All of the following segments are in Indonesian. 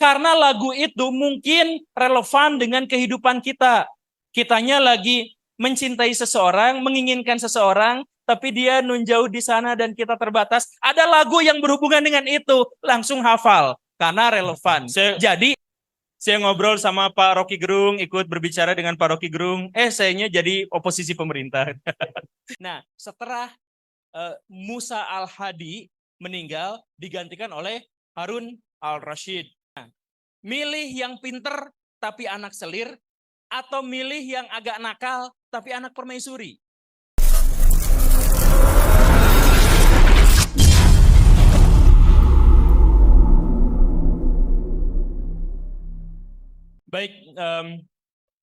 Karena lagu itu mungkin relevan dengan kehidupan kita. Kitanya lagi mencintai seseorang, menginginkan seseorang, tapi dia nunjauh di sana dan kita terbatas. Ada lagu yang berhubungan dengan itu, langsung hafal karena relevan. Jadi saya ngobrol sama Pak Rocky Gerung, ikut berbicara dengan Pak Rocky Gerung. Sayanya jadi oposisi pemerintah. Nah, setelah Musa Al-Hadi meninggal, digantikan oleh Harun Al-Rashid. Nah, milih yang pinter tapi anak selir, atau milih yang agak nakal tapi anak permaisuri? Baik,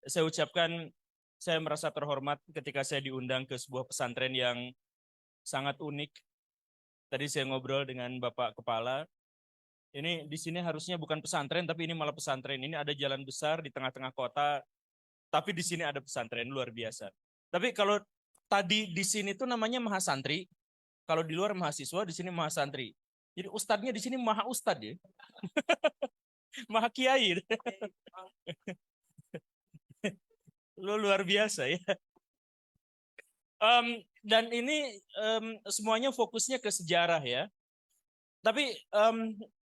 saya ucapkan saya merasa terhormat ketika saya diundang ke sebuah pesantren yang sangat unik. Tadi saya ngobrol dengan Bapak Kepala. Ini di sini harusnya bukan pesantren, tapi ini malah pesantren. Ini ada jalan besar di tengah-tengah kota, tapi di sini ada pesantren, luar biasa. Tapi kalau tadi di sini tuh namanya mahasantri, kalau di luar mahasiswa, di sini mahasantri. Jadi ustadznya di sini maha ustadz ya. Maha kiai. Luar biasa ya. Dan ini semuanya fokusnya ke sejarah ya. Tapi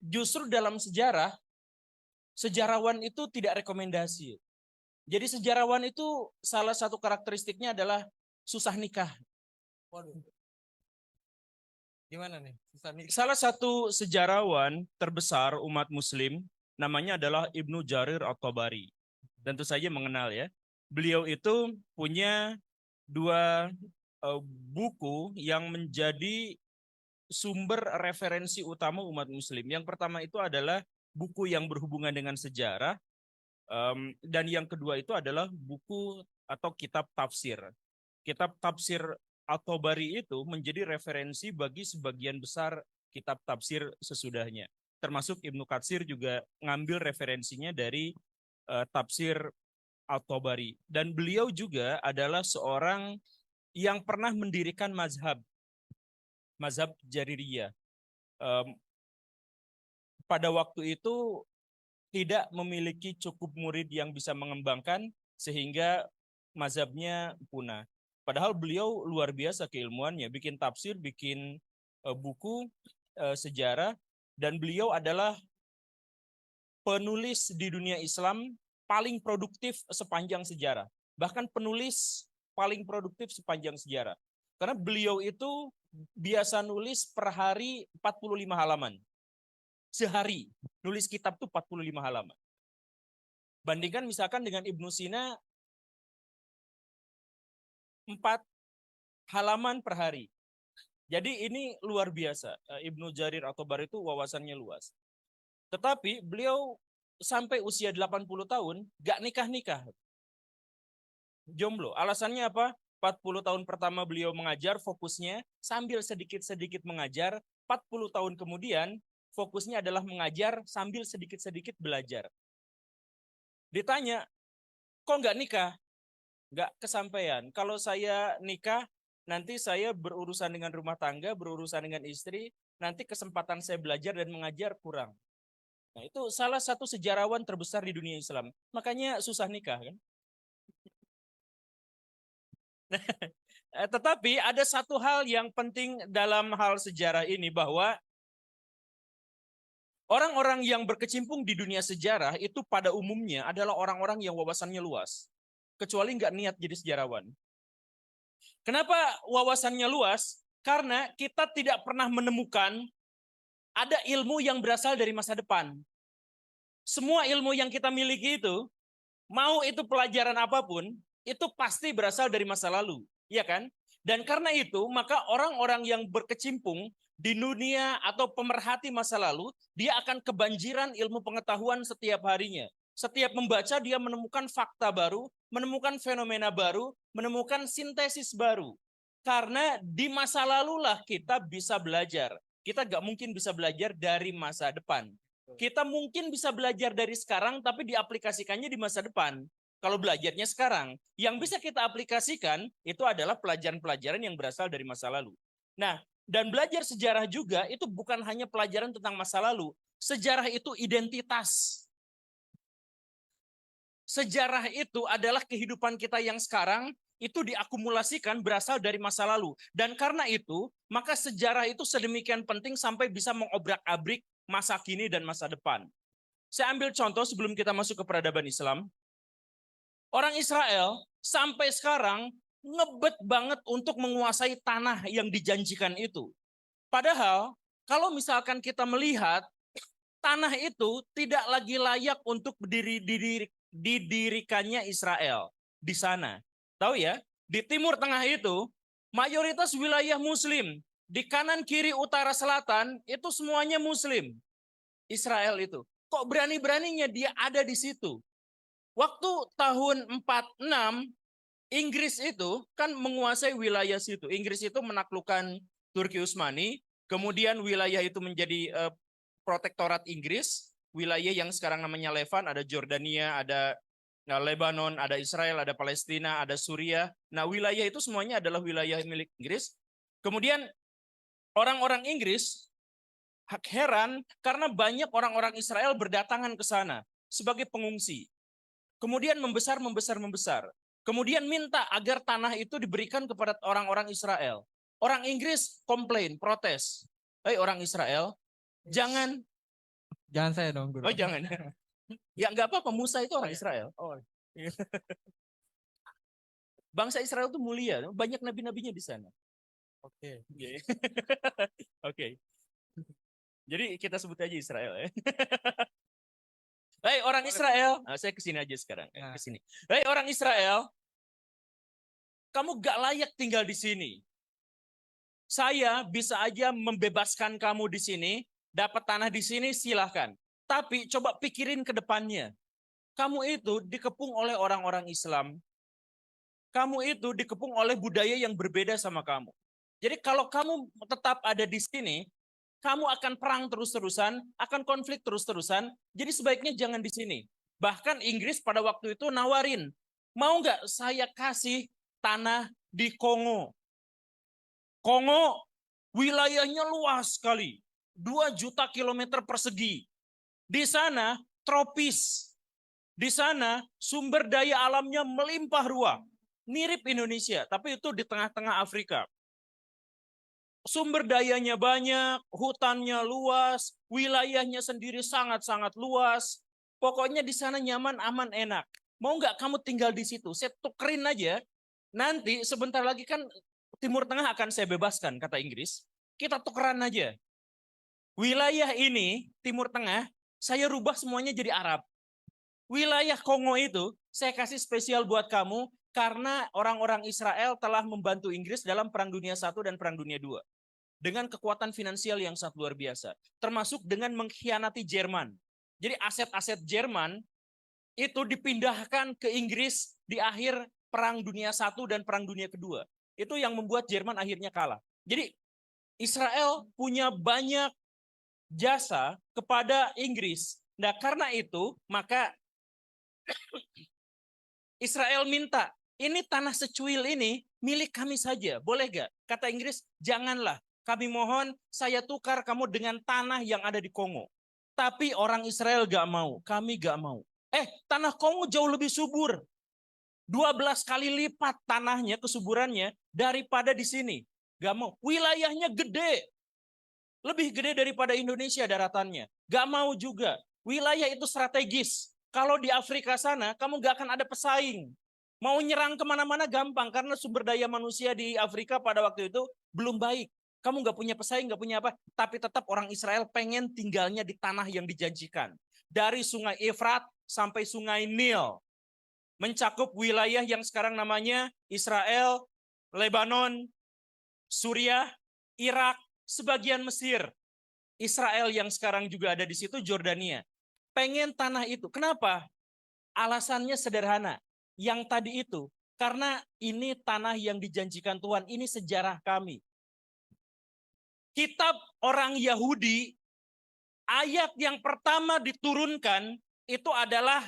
justru dalam sejarah, sejarawan itu tidak rekomendasi. Jadi sejarawan itu salah satu karakteristiknya adalah susah nikah. Waduh. Gimana nih? Susah nikah. Salah satu sejarawan terbesar umat muslim namanya adalah Ibnu Jarir At-Tabari. Tentu saja mengenal ya. Beliau itu punya dua buku yang menjadi sumber referensi utama umat muslim. Yang pertama itu adalah buku yang berhubungan dengan sejarah, dan yang kedua itu adalah buku atau kitab tafsir. Kitab tafsir At-Tabari itu menjadi referensi bagi sebagian besar kitab tafsir sesudahnya. Termasuk Ibnu Katsir juga ngambil referensinya dari tafsir At-Tabari. Dan beliau juga adalah seorang yang pernah mendirikan mazhab Jaririyah. Pada waktu itu tidak memiliki cukup murid yang bisa mengembangkan sehingga mazhabnya punah. Padahal beliau luar biasa keilmuannya, bikin tafsir, bikin buku sejarah, dan beliau adalah penulis di dunia Islam paling produktif sepanjang sejarah. Bahkan penulis paling produktif sepanjang sejarah. Karena beliau itu biasa nulis per hari 45 halaman. Sehari nulis kitab tuh 45 halaman. Bandingkan misalkan dengan Ibnu Sina 4 halaman per hari. Jadi ini luar biasa. Ibnu Jarir At-Tabari itu wawasannya luas. Tetapi beliau sampai usia 80 tahun gak nikah-nikah. Jomblo. Alasannya apa? 40 tahun pertama beliau mengajar, fokusnya sambil sedikit-sedikit mengajar. 40 tahun kemudian fokusnya adalah mengajar sambil sedikit-sedikit belajar. Ditanya, kok nggak nikah? Nggak kesampaian. Kalau saya nikah, nanti saya berurusan dengan rumah tangga, berurusan dengan istri, nanti kesempatan saya belajar dan mengajar kurang. Nah, itu salah satu sejarawan terbesar di dunia Islam. Makanya susah nikah kan? Tetapi ada satu hal yang penting dalam hal sejarah ini, bahwa orang-orang yang berkecimpung di dunia sejarah itu pada umumnya adalah orang-orang yang wawasannya luas. Kecuali nggak niat jadi sejarawan. Kenapa wawasannya luas? Karena kita tidak pernah menemukan ada ilmu yang berasal dari masa depan. Semua ilmu yang kita miliki itu, mau itu pelajaran apapun, itu pasti berasal dari masa lalu. Ya kan? Dan karena itu, maka orang-orang yang berkecimpung di dunia atau pemerhati masa lalu, dia akan kebanjiran ilmu pengetahuan setiap harinya. Setiap membaca, dia menemukan fakta baru, menemukan fenomena baru, menemukan sintesis baru. Karena di masa lalulah kita bisa belajar. Kita gak mungkin bisa belajar dari masa depan. Kita mungkin bisa belajar dari sekarang, tapi diaplikasikannya di masa depan. Kalau belajarnya sekarang, yang bisa kita aplikasikan itu adalah pelajaran-pelajaran yang berasal dari masa lalu. Nah, dan belajar sejarah juga itu bukan hanya pelajaran tentang masa lalu, Sejarah itu identitas. Sejarah itu adalah kehidupan kita yang sekarang itu diakumulasikan berasal dari masa lalu. Dan karena itu, maka sejarah itu sedemikian penting sampai bisa mengobrak-abrik masa kini dan masa depan. Saya ambil contoh sebelum kita masuk ke peradaban Islam. Orang Israel sampai sekarang ngebet banget untuk menguasai tanah yang dijanjikan itu. Padahal kalau misalkan kita melihat tanah itu tidak lagi layak untuk didirikannya Israel di sana. Tahu ya, di Timur Tengah itu mayoritas wilayah Muslim. Di kanan, kiri, utara, selatan itu semuanya Muslim. Israel itu. Kok berani-beraninya dia ada di situ? Waktu tahun 46, Inggris itu kan menguasai wilayah situ. Inggris itu menaklukkan Turki Utsmani, kemudian wilayah itu menjadi protektorat Inggris, wilayah yang sekarang namanya Levan, ada Jordania, ada Lebanon, ada Israel, ada Palestina, ada Suriah. Nah, wilayah itu semuanya adalah wilayah milik Inggris. Kemudian orang-orang Inggris heran karena banyak orang-orang Israel berdatangan ke sana sebagai pengungsi. Kemudian membesar. Kemudian minta agar tanah itu diberikan kepada orang-orang Israel. Orang Inggris komplain, protes. Orang Israel, jangan saya dong, Guru. Oh, jangan. Ya nggak apa-apa, Musa itu orang Israel. Oh. Bangsa Israel itu mulia, banyak nabi-nabinya di sana. Oke. Oke. Jadi kita sebut aja Israel ya. Hei orang Israel, saya kesini aja sekarang. Kesini. Hei orang Israel, kamu gak layak tinggal di sini. Saya bisa aja membebaskan kamu di sini, dapat tanah di sini silahkan. Tapi coba pikirin ke depannya. Kamu itu dikepung oleh orang-orang Islam. Kamu itu dikepung oleh budaya yang berbeda sama kamu. Jadi kalau kamu tetap ada di sini, kamu akan perang terus-terusan, akan konflik terus-terusan. Jadi sebaiknya jangan di sini. Bahkan Inggris pada waktu itu nawarin, mau nggak saya kasih tanah di Kongo? Kongo wilayahnya luas sekali, 2 juta kilometer persegi. Di sana tropis. Di sana sumber daya alamnya melimpah ruah. Mirip Indonesia, tapi itu di tengah-tengah Afrika. Sumber dayanya banyak, hutannya luas, wilayahnya sendiri sangat-sangat luas. Pokoknya di sana nyaman, aman, enak. Mau nggak kamu tinggal di situ? Saya tukerin aja. Nanti sebentar lagi kan Timur Tengah akan saya bebaskan, kata Inggris. Kita tukeran aja. Wilayah ini, Timur Tengah, saya rubah semuanya jadi Arab. Wilayah Kongo itu saya kasih spesial buat kamu karena orang-orang Israel telah membantu Inggris dalam Perang Dunia I dan Perang Dunia II. Dengan kekuatan finansial yang sangat luar biasa. Termasuk dengan mengkhianati Jerman. Jadi aset-aset Jerman itu dipindahkan ke Inggris di akhir Perang Dunia I dan Perang Dunia II. Itu yang membuat Jerman akhirnya kalah. Jadi Israel punya banyak jasa kepada Inggris. Nah karena itu maka Israel minta, ini tanah secuil ini milik kami saja, boleh gak? Kata Inggris, janganlah. Kami mohon saya tukar kamu dengan tanah yang ada di Kongo. Tapi orang Israel gak mau, kami gak mau. Tanah Kongo jauh lebih subur. 12 kali lipat tanahnya, kesuburannya, daripada di sini. Gak mau. Wilayahnya gede. Lebih gede daripada Indonesia daratannya. Gak mau juga. Wilayah itu strategis. Kalau di Afrika sana, kamu gak akan ada pesaing. Mau nyerang kemana-mana gampang, karena sumber daya manusia di Afrika pada waktu itu belum baik. Kamu gak punya pesaing, gak punya apa. Tapi tetap orang Israel pengen tinggalnya di tanah yang dijanjikan. Dari sungai Efrat sampai sungai Nil. Mencakup wilayah yang sekarang namanya Israel, Lebanon, Suriah, Irak, sebagian Mesir. Israel yang sekarang juga ada di situ, Jordania. Pengen tanah itu. Kenapa? Alasannya sederhana. Yang tadi itu, karena ini tanah yang dijanjikan Tuhan, ini sejarah kami. Kitab orang Yahudi, ayat yang pertama diturunkan itu adalah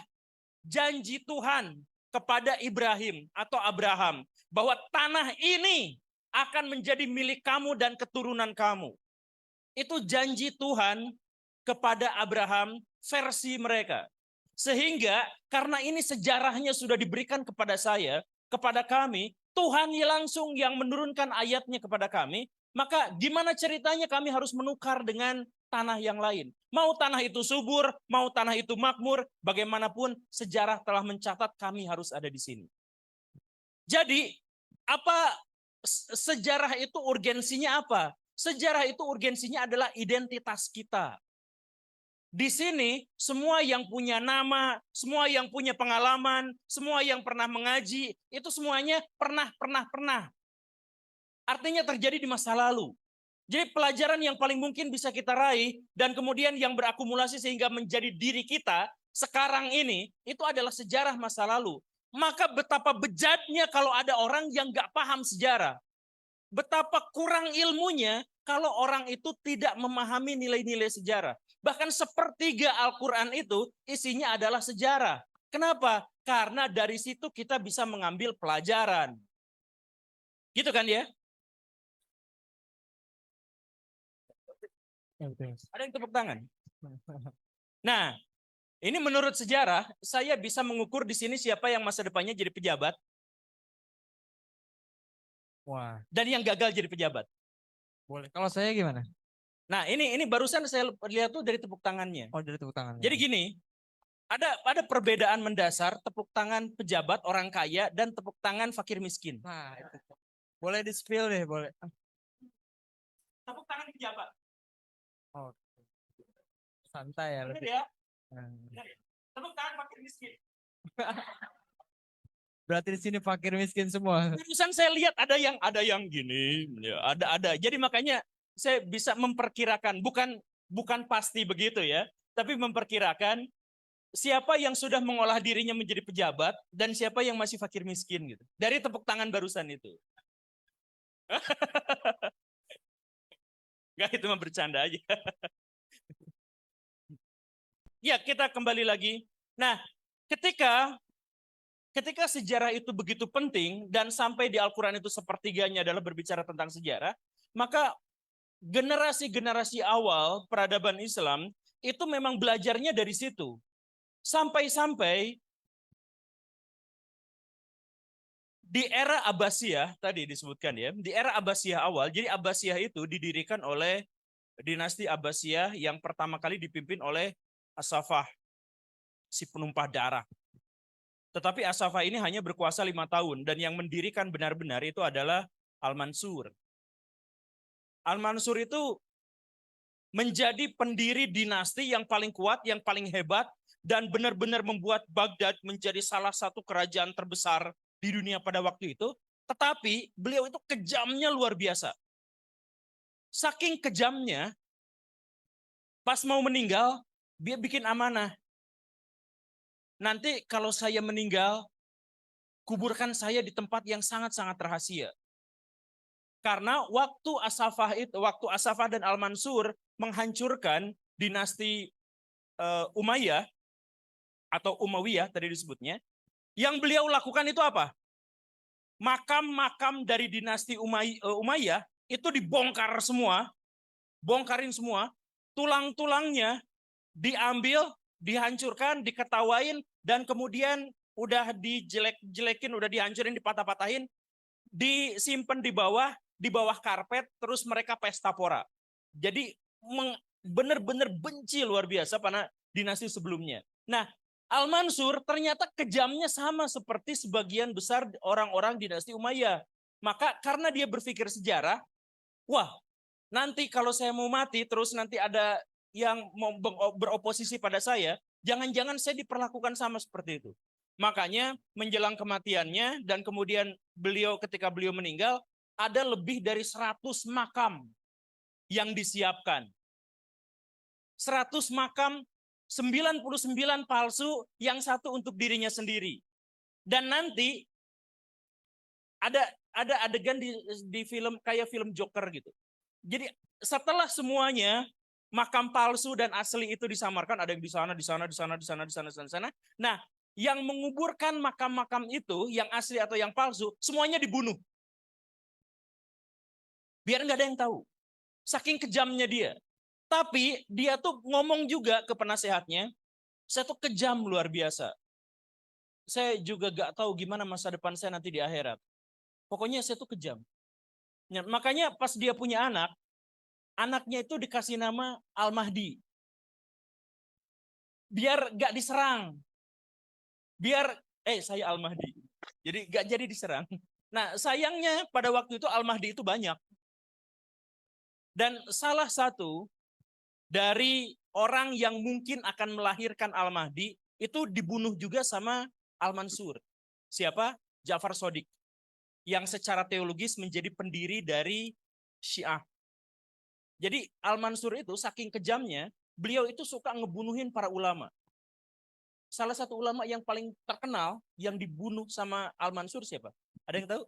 janji Tuhan kepada Ibrahim atau Abraham. Bahwa tanah ini akan menjadi milik kamu dan keturunan kamu. Itu janji Tuhan kepada Abraham versi mereka. Sehingga karena ini sejarahnya sudah diberikan kepada saya, kepada kami, Tuhan langsung yang menurunkan ayatnya kepada kami, maka gimana ceritanya kami harus menukar dengan tanah yang lain. Mau tanah itu subur, mau tanah itu makmur, bagaimanapun sejarah telah mencatat kami harus ada di sini. Jadi, apa sejarah itu urgensinya apa? Sejarah itu urgensinya adalah identitas kita. Di sini semua yang punya nama, semua yang punya pengalaman, semua yang pernah mengaji, itu semuanya pernah. Artinya terjadi di masa lalu. Jadi pelajaran yang paling mungkin bisa kita raih dan kemudian yang berakumulasi sehingga menjadi diri kita sekarang ini, itu adalah sejarah masa lalu. Maka betapa bejatnya kalau ada orang yang nggak paham sejarah. Betapa kurang ilmunya kalau orang itu tidak memahami nilai-nilai sejarah. Bahkan sepertiga Al-Quran itu isinya adalah sejarah. Kenapa? Karena dari situ kita bisa mengambil pelajaran. Gitu kan ya? Ada yang tepuk tangan? Nah, ini menurut sejarah, saya bisa mengukur di sini siapa yang masa depannya jadi pejabat. Wah, Dan yang gagal jadi pejabat. boleh. Kalau saya gimana? Nah, ini barusan saya lihat tuh dari tepuk tangannya. Oh, dari tepuk tangan. Jadi gini, ada perbedaan mendasar tepuk tangan pejabat orang kaya dan tepuk tangan fakir miskin. Nah, itu. Boleh di-spill deh, boleh. Tepuk tangan pejabat. Oh, santai ya Benar lebih. ya? Nah, Tepuk tangan fakir miskin. berarti di sini fakir miskin semua. Barusan saya lihat ada yang gini, ya, ada. Jadi makanya saya bisa memperkirakan, bukan pasti begitu ya, tapi memperkirakan siapa yang sudah mengolah dirinya menjadi pejabat dan siapa yang masih fakir miskin gitu. Dari tepuk tangan barusan itu. Enggak, itu mah bercanda aja. Ya, kita kembali lagi. Nah, ketika sejarah itu begitu penting dan sampai di Al-Quran itu sepertiganya adalah berbicara tentang sejarah, maka generasi-generasi awal peradaban Islam itu memang belajarnya dari situ. Sampai-sampai di era Abbasiyah, tadi disebutkan ya, di era Abbasiyah awal, jadi Abbasiyah itu didirikan oleh dinasti Abbasiyah yang pertama kali dipimpin oleh As-Saffah, si penumpah darah. Tetapi As-Saffah ini hanya berkuasa 5 tahun dan yang mendirikan benar-benar itu adalah Al-Mansur. Al-Mansur itu menjadi pendiri dinasti yang paling kuat, yang paling hebat, dan benar-benar membuat Baghdad menjadi salah satu kerajaan terbesar di dunia pada waktu itu. Tetapi beliau itu kejamnya luar biasa. Saking kejamnya, pas mau meninggal, dia bikin amanah. Nanti kalau saya meninggal, kuburkan saya di tempat yang sangat-sangat rahasia. Karena waktu As-Saffah dan Al-Mansur menghancurkan dinasti Umayyah atau Umayyah tadi disebutnya, yang beliau lakukan itu apa? Makam-makam dari dinasti Umayyah itu dibongkar semua, bongkarin semua, tulang-tulangnya diambil, dihancurkan, diketawain, dan kemudian udah dijelek-jelekin, udah dihancurin, dipatah-patahin, disimpan di bawah karpet, terus mereka pesta pora. Jadi benar-benar benci luar biasa pada dinasti sebelumnya. Nah, Al-Mansur ternyata kejamnya sama seperti sebagian besar orang-orang dinasti Umayyah. Maka karena dia berpikir sejarah, wah, nanti kalau saya mau mati, terus nanti ada yang mau beroposisi pada saya, jangan-jangan saya diperlakukan sama seperti itu. Makanya menjelang kematiannya dan kemudian ketika beliau meninggal, ada lebih dari 100 makam yang disiapkan. 100 makam, 99 palsu, yang satu untuk dirinya sendiri. Dan nanti ada adegan di film kayak film Joker gitu. Jadi setelah semuanya makam palsu dan asli itu disamarkan, ada yang di sana, di sana, di sana, di sana, di sana, di sana. Nah, yang menguburkan makam-makam itu, yang asli atau yang palsu, semuanya dibunuh. Biar nggak ada yang tahu. Saking kejamnya dia. Tapi dia tuh ngomong juga ke penasehatnya, saya tuh kejam luar biasa. Saya juga gak tahu gimana masa depan saya nanti di akhirat. Pokoknya saya tuh kejam. Ya, makanya pas dia punya anak, anaknya itu dikasih nama Al-Mahdi. Biar gak diserang. Saya Al-Mahdi. Jadi gak jadi diserang. Nah sayangnya pada waktu itu Al-Mahdi itu banyak. Dan salah satu dari orang yang mungkin akan melahirkan Al-Mahdi itu dibunuh juga sama Al-Mansur. Siapa? Ja'far Shadiq. Yang secara teologis menjadi pendiri dari Syiah. Jadi Al-Mansur itu saking kejamnya, beliau itu suka ngebunuhin para ulama. Salah satu ulama yang paling terkenal yang dibunuh sama Al-Mansur siapa? Ada yang tahu?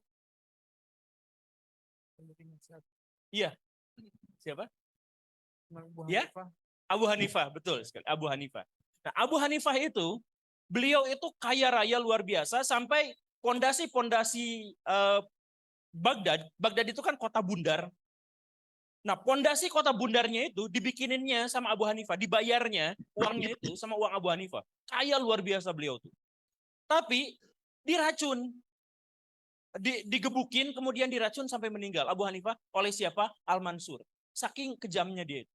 Iya. Siapa? Ya? Abu Hanifah, betul sekali. Abu Hanifah. Nah, Abu Hanifah itu, beliau itu kaya raya luar biasa sampai pondasi-pondasi Baghdad itu kan kota bundar. Nah, pondasi kota bundarnya itu dibikininnya sama Abu Hanifah, dibayarnya uangnya itu sama uang Abu Hanifah. Kaya luar biasa beliau tuh. Tapi diracun, digebukin, kemudian diracun sampai meninggal. Abu Hanifah oleh siapa? Al-Mansur. Saking kejamnya dia.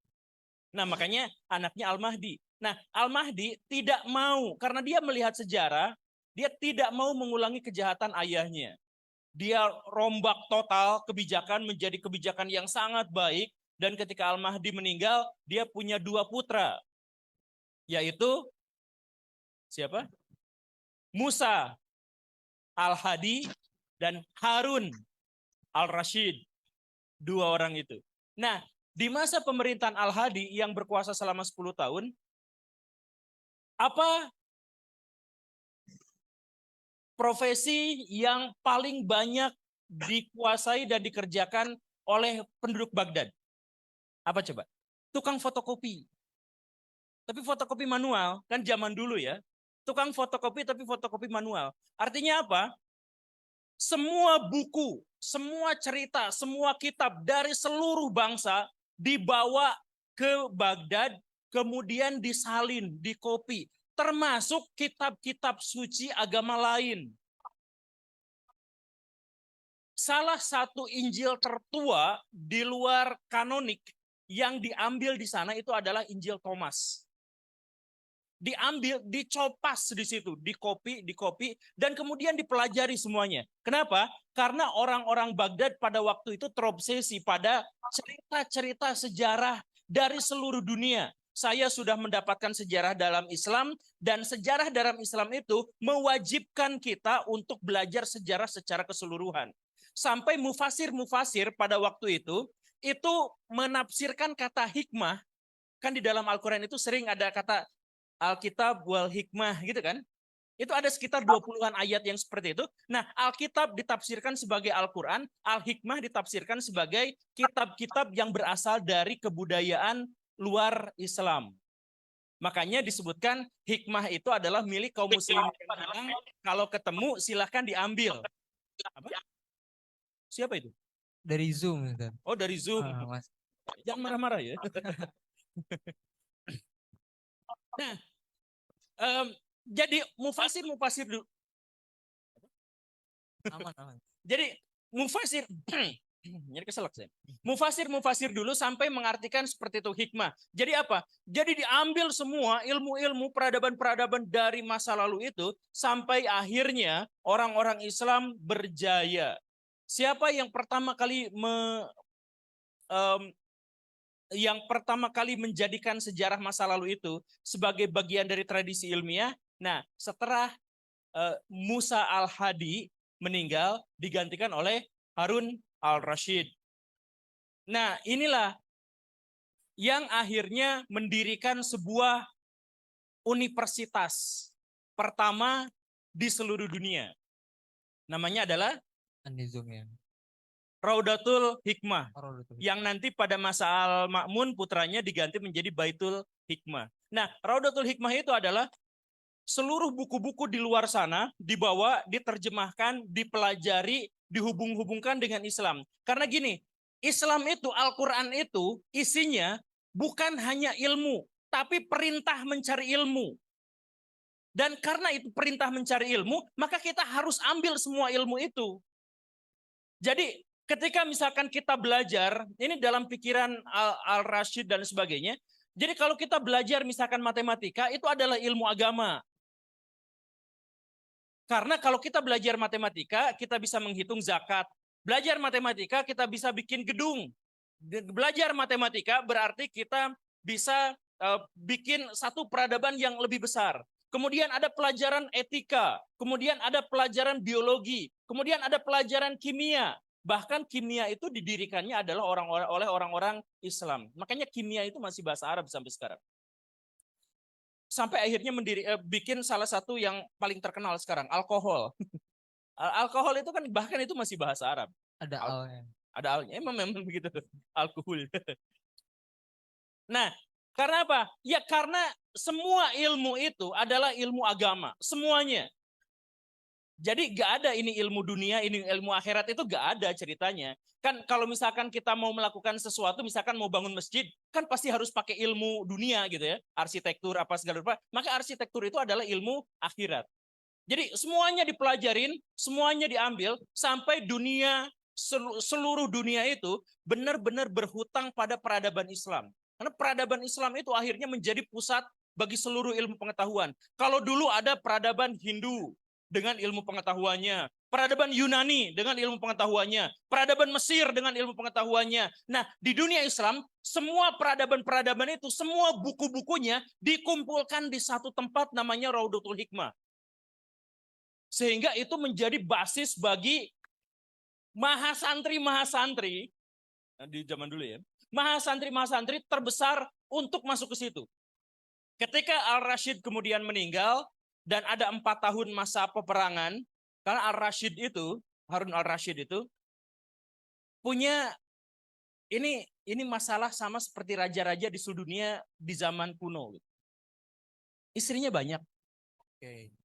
Nah, makanya anaknya Al-Mahdi. Nah, Al-Mahdi tidak mau, karena dia melihat sejarah, dia tidak mau mengulangi kejahatan ayahnya. Dia rombak total kebijakan menjadi kebijakan yang sangat baik. Dan ketika Al-Mahdi meninggal, dia punya 2 putra. Yaitu, siapa? Musa Al-Hadi dan Harun Al-Rashid. 2 orang itu. Nah, di masa pemerintahan Al-Hadi yang berkuasa selama 10 tahun, apa profesi yang paling banyak dikuasai dan dikerjakan oleh penduduk Baghdad? Apa coba? Tukang fotokopi. Tapi fotokopi manual, kan zaman dulu ya. Tukang fotokopi tapi fotokopi manual. Artinya apa? Semua buku, semua cerita, semua kitab dari seluruh bangsa dibawa ke Baghdad, kemudian disalin, dikopi, termasuk kitab-kitab suci agama lain. Salah satu Injil tertua di luar kanonik yang diambil di sana itu adalah Injil Thomas. Diambil, dicopas di situ, dikopi, dan kemudian dipelajari semuanya. Kenapa? Karena orang-orang Baghdad pada waktu itu terobsesi pada cerita-cerita sejarah dari seluruh dunia. Saya sudah mendapatkan sejarah dalam Islam, dan sejarah dalam Islam itu mewajibkan kita untuk belajar sejarah secara keseluruhan. Sampai mufasir-mufasir pada waktu itu menafsirkan kata hikmah, kan di dalam Al-Quran itu sering ada kata Alkitab wal hikmah gitu kan. Itu ada sekitar 20-an ayat yang seperti itu. Nah, Alkitab ditafsirkan sebagai Al-Quran, Al-Hikmah ditafsirkan sebagai kitab-kitab yang berasal dari kebudayaan luar Islam. Makanya disebutkan hikmah itu adalah milik kaum muslimin yang bilang kalau ketemu silahkan diambil. Apa? Siapa itu? Dari Zoom. Kan? Oh, dari Zoom. Jangan marah-marah ya. Nah, jadi mufasir dulu. Aman. Jadi mufasir, jadi keselak saya. Mufasir dulu sampai mengartikan seperti itu hikmah. Jadi apa? Jadi diambil semua ilmu-ilmu peradaban-peradaban dari masa lalu itu sampai akhirnya orang-orang Islam berjaya. Siapa yang pertama kali menjadikan sejarah masa lalu itu sebagai bagian dari tradisi ilmiah? Nah, setelah Musa Al-Hadi meninggal, digantikan oleh Harun Al-Rashid. Nah, inilah yang akhirnya mendirikan sebuah universitas pertama di seluruh dunia. Namanya adalah Raudatul Hikmah. Yang nanti pada masa Al-Ma'mun putranya diganti menjadi Baitul Hikmah. Nah, Raudatul Hikmah itu adalah seluruh buku-buku di luar sana dibawa, diterjemahkan, dipelajari, dihubung-hubungkan dengan Islam. Karena gini, Islam itu, Al-Quran itu isinya bukan hanya ilmu, tapi perintah mencari ilmu. Dan karena itu perintah mencari ilmu, maka kita harus ambil semua ilmu itu. Jadi ketika misalkan kita belajar, ini dalam pikiran Al-Rashid dan sebagainya, jadi kalau kita belajar misalkan matematika, itu adalah ilmu agama. Karena kalau kita belajar matematika, kita bisa menghitung zakat. Belajar matematika, kita bisa bikin gedung. Belajar matematika berarti kita bisa bikin satu peradaban yang lebih besar. Kemudian ada pelajaran etika, kemudian ada pelajaran biologi, kemudian ada pelajaran kimia. Bahkan kimia itu didirikannya adalah oleh orang-orang Islam. Makanya kimia itu masih bahasa Arab sampai sekarang. Sampai akhirnya bikin salah satu yang paling terkenal sekarang, alkohol. Alkohol itu kan bahkan itu masih bahasa Arab. Ada alnya. Ada alnya, memang begitu, alkohol. Nah, karena apa? Ya karena semua ilmu itu adalah ilmu agama, semuanya. Jadi gak ada ini ilmu dunia, ini ilmu akhirat, itu gak ada ceritanya. Kan kalau misalkan kita mau melakukan sesuatu, misalkan mau bangun masjid, kan pasti harus pakai ilmu dunia gitu ya. Arsitektur apa segala rupa. Maka arsitektur itu adalah ilmu akhirat. Jadi semuanya dipelajarin, semuanya diambil, sampai dunia, seluruh dunia itu benar-benar berhutang pada peradaban Islam. Karena peradaban Islam itu akhirnya menjadi pusat bagi seluruh ilmu pengetahuan. Kalau dulu ada peradaban Hindu dengan ilmu pengetahuannya, peradaban Yunani dengan ilmu pengetahuannya, peradaban Mesir dengan ilmu pengetahuannya. Nah, di dunia Islam, semua peradaban-peradaban itu, semua buku-bukunya dikumpulkan di satu tempat namanya Raudatul Hikmah. Sehingga itu menjadi basis bagi mahasantri-mahasantri di zaman dulu ya. Mahasantri-mahasantri terbesar untuk masuk ke situ. Ketika Al-Rashid kemudian meninggal dan ada 4 tahun masa peperangan, karena Al-Rashid itu, Harun Al-Rashid itu punya ini masalah sama seperti raja-raja di seluruh dunia di zaman kuno. Istrinya banyak. Oke.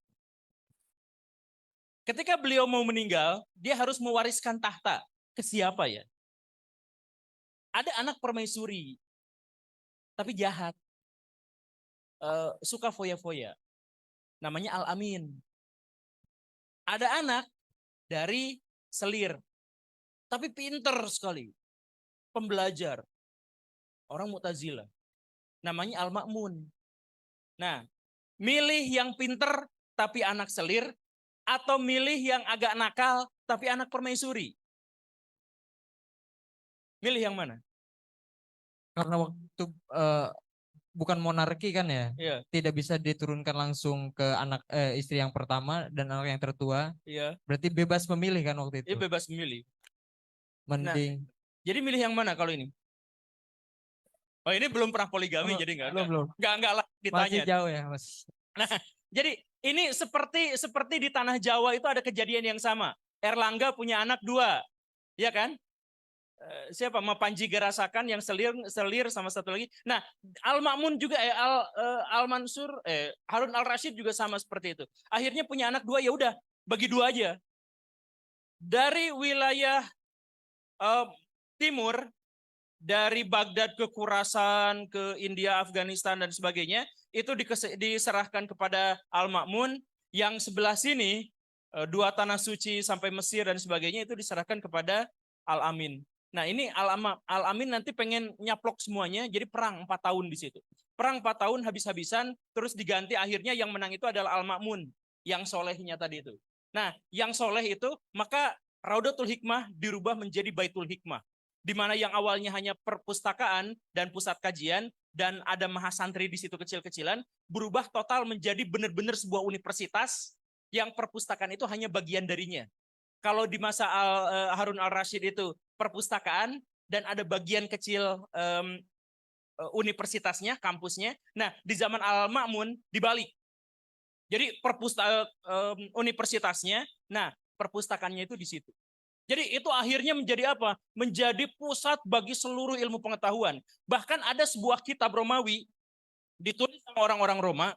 Ketika beliau mau meninggal, dia harus mewariskan tahta. Ke siapa ya? Ada anak permaisuri, tapi jahat. Suka foya-foya. Namanya Al-Amin. Ada anak dari Selir, tapi pinter sekali. Pembelajar. Orang Mu'tazilah. Namanya Al-Ma'mun. Nah, milih yang pinter tapi anak Selir, atau milih yang agak nakal tapi anak permaisuri? Milih yang mana? Karena waktu bukan monarki kan ya, Iya, tidak bisa diturunkan langsung ke anak istri yang pertama dan anak yang tertua. iya. Berarti bebas memilih kan waktu Dia itu. bebas memilih. Nah, Mending jadi milih yang mana kalau ini? Oh, ini belum pernah poligami, jadi belum. enggak lah Masih ditanya. jauh ya, Mas. Nah, jadi ini seperti di tanah Jawa itu ada kejadian yang sama. Erlangga punya anak 2, ya kan? Siapa? Mapanji Garasakan yang selir sama satu lagi. Nah, Al-Ma'mun juga Al-Mansur Harun Al-Rashid juga sama seperti itu. Akhirnya punya anak 2, ya udah bagi 2 aja. Dari wilayah timur, dari Baghdad ke Khurasan, ke India, Afghanistan dan sebagainya, itu diserahkan kepada Al-Ma'mun. Yang sebelah sini 2 tanah suci sampai Mesir dan sebagainya itu diserahkan kepada Al-Amin. Nah, ini Al-Amin nanti pengen nyaplok semuanya, jadi perang 4 tahun di situ. Perang 4 tahun habis-habisan, terus diganti, akhirnya yang menang itu adalah Al-Ma'mun, yang solehnya tadi itu. Nah, yang soleh itu, maka Raudatul Hikmah dirubah menjadi Baitul Hikmah, di mana yang awalnya hanya perpustakaan dan pusat kajian, dan ada mahasantri di situ kecil-kecilan, berubah total menjadi benar-benar sebuah universitas yang perpustakaan itu hanya bagian darinya. Kalau di masa Harun Al-Rashid itu perpustakaan dan ada bagian kecil universitasnya, kampusnya. Nah, di zaman Al-Ma'mun dibalik. Jadi universitasnya, nah perpustakaannya itu di situ. Jadi itu akhirnya menjadi apa? Menjadi pusat bagi seluruh ilmu pengetahuan. Bahkan ada sebuah kitab Romawi ditulis sama orang-orang Roma.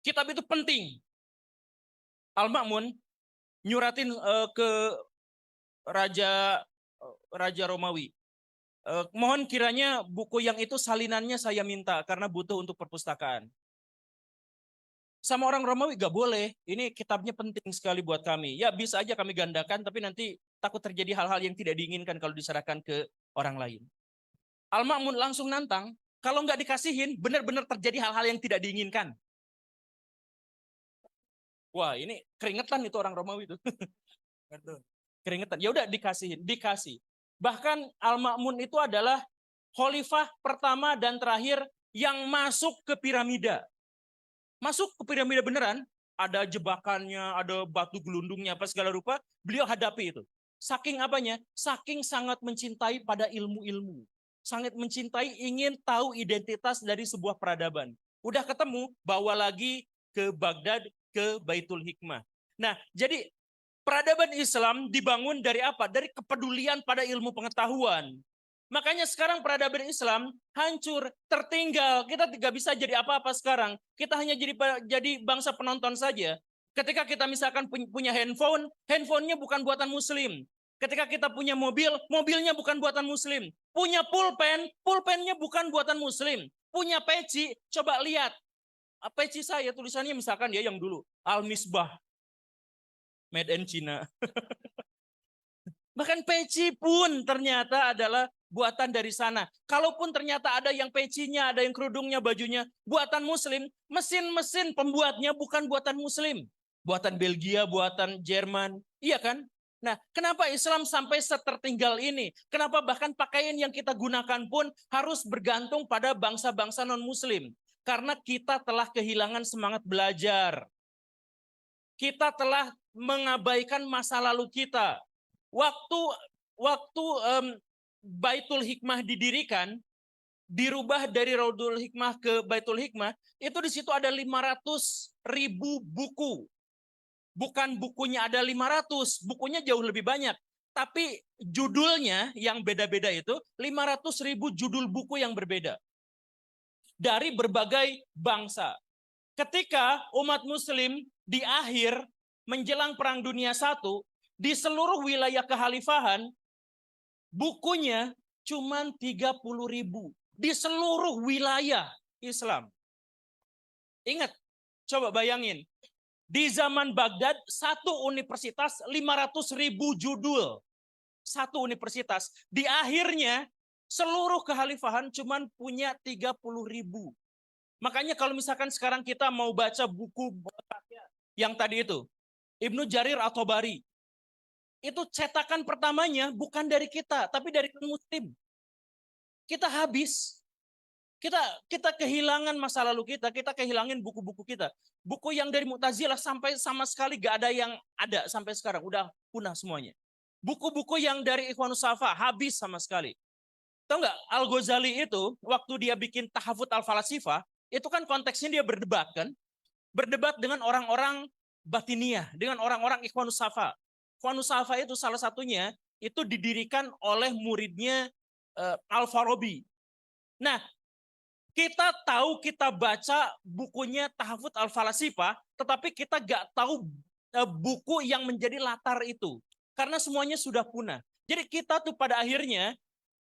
Kitab itu penting. Al-Ma'mun nyuratin ke Raja Romawi. Mohon kiranya buku yang itu salinannya saya minta karena butuh untuk perpustakaan. Sama orang Romawi gak boleh. Ini kitabnya penting sekali buat kami. Ya bisa aja kami gandakan, tapi nanti takut terjadi hal-hal yang tidak diinginkan kalau diserahkan ke orang lain. Al-Ma'mun langsung nantang, kalau nggak dikasihin, benar-benar terjadi hal-hal yang tidak diinginkan. Wah, ini keringetan itu orang Romawi itu. Keringetan. Ya udah dikasihin, dikasih. Bahkan Al-Ma'mun itu adalah khalifah pertama dan terakhir yang masuk ke piramida. Masuk ke piramida beneran, ada jebakannya, ada batu gelundungnya, apa segala rupa, beliau hadapi itu. Saking apanya? Saking sangat mencintai pada ilmu-ilmu. Sangat mencintai, ingin tahu identitas dari sebuah peradaban. Udah ketemu, bawa lagi ke Baghdad, ke Baitul Hikmah. Nah, jadi peradaban Islam dibangun dari apa? Dari kepedulian pada ilmu pengetahuan. Makanya sekarang peradaban Islam hancur, tertinggal. Kita tidak bisa jadi apa-apa sekarang. Kita hanya jadi bangsa penonton saja. Ketika kita misalkan punya handphone, handphonenya bukan buatan Muslim. Ketika kita punya mobil, mobilnya bukan buatan Muslim. Punya pulpen, pulpennya bukan buatan Muslim. Punya peci, coba lihat. Peci saya tulisannya misalkan ya yang dulu Al-Misbah, made in China. Bahkan peci pun ternyata adalah buatan dari sana. Kalaupun ternyata ada yang pecinya, ada yang kerudungnya, bajunya buatan Muslim, mesin-mesin pembuatnya bukan buatan Muslim. Buatan Belgia, buatan Jerman. Iya kan? Nah, kenapa Islam sampai setertinggal ini? Kenapa bahkan pakaian yang kita gunakan pun harus bergantung pada bangsa-bangsa non-Muslim? Karena kita telah kehilangan semangat belajar. Kita telah mengabaikan masa lalu kita. Waktu Baitul Hikmah didirikan, dirubah dari Raudul Hikmah ke Baitul Hikmah, itu di situ ada 500.000 buku. Bukan bukunya ada 500, bukunya jauh lebih banyak. Tapi judulnya yang beda-beda itu 500.000 judul buku yang berbeda. Dari berbagai bangsa. Ketika umat muslim di akhir menjelang Perang Dunia I, di seluruh wilayah kekhalifahan, bukunya cuma 30.000 di seluruh wilayah Islam. Ingat, coba bayangin. Di zaman Baghdad, satu universitas 500.000 judul. Satu universitas. Di akhirnya, seluruh kekhalifahan cuma punya 30.000. Makanya kalau misalkan sekarang kita mau baca buku yang tadi itu, Ibnu Jarir At-Tabari, itu cetakan pertamanya bukan dari kita, tapi dari Muslim. Kita habis. Kita kehilangan masa lalu kita kehilangan buku-buku kita. Buku yang dari Mu'tazilah sampai sama sekali gak ada yang ada sampai sekarang, udah punah semuanya. Buku-buku yang dari Ikhwanus Safa habis sama sekali. Tahu nggak, Al-Ghazali itu waktu dia bikin Tahafut Al-Falasifah, itu kan konteksnya dia berdebat kan? Berdebat dengan orang-orang Batiniyah, dengan orang-orang Ikhwanus Safa. Ikhwanus Safa itu salah satunya itu didirikan oleh muridnya Al-Farabi. Nah, kita tahu, kita baca bukunya Tahafut Al-Falasifah, tetapi kita gak tahu buku yang menjadi latar itu. Karena semuanya sudah punah. Jadi kita tuh pada akhirnya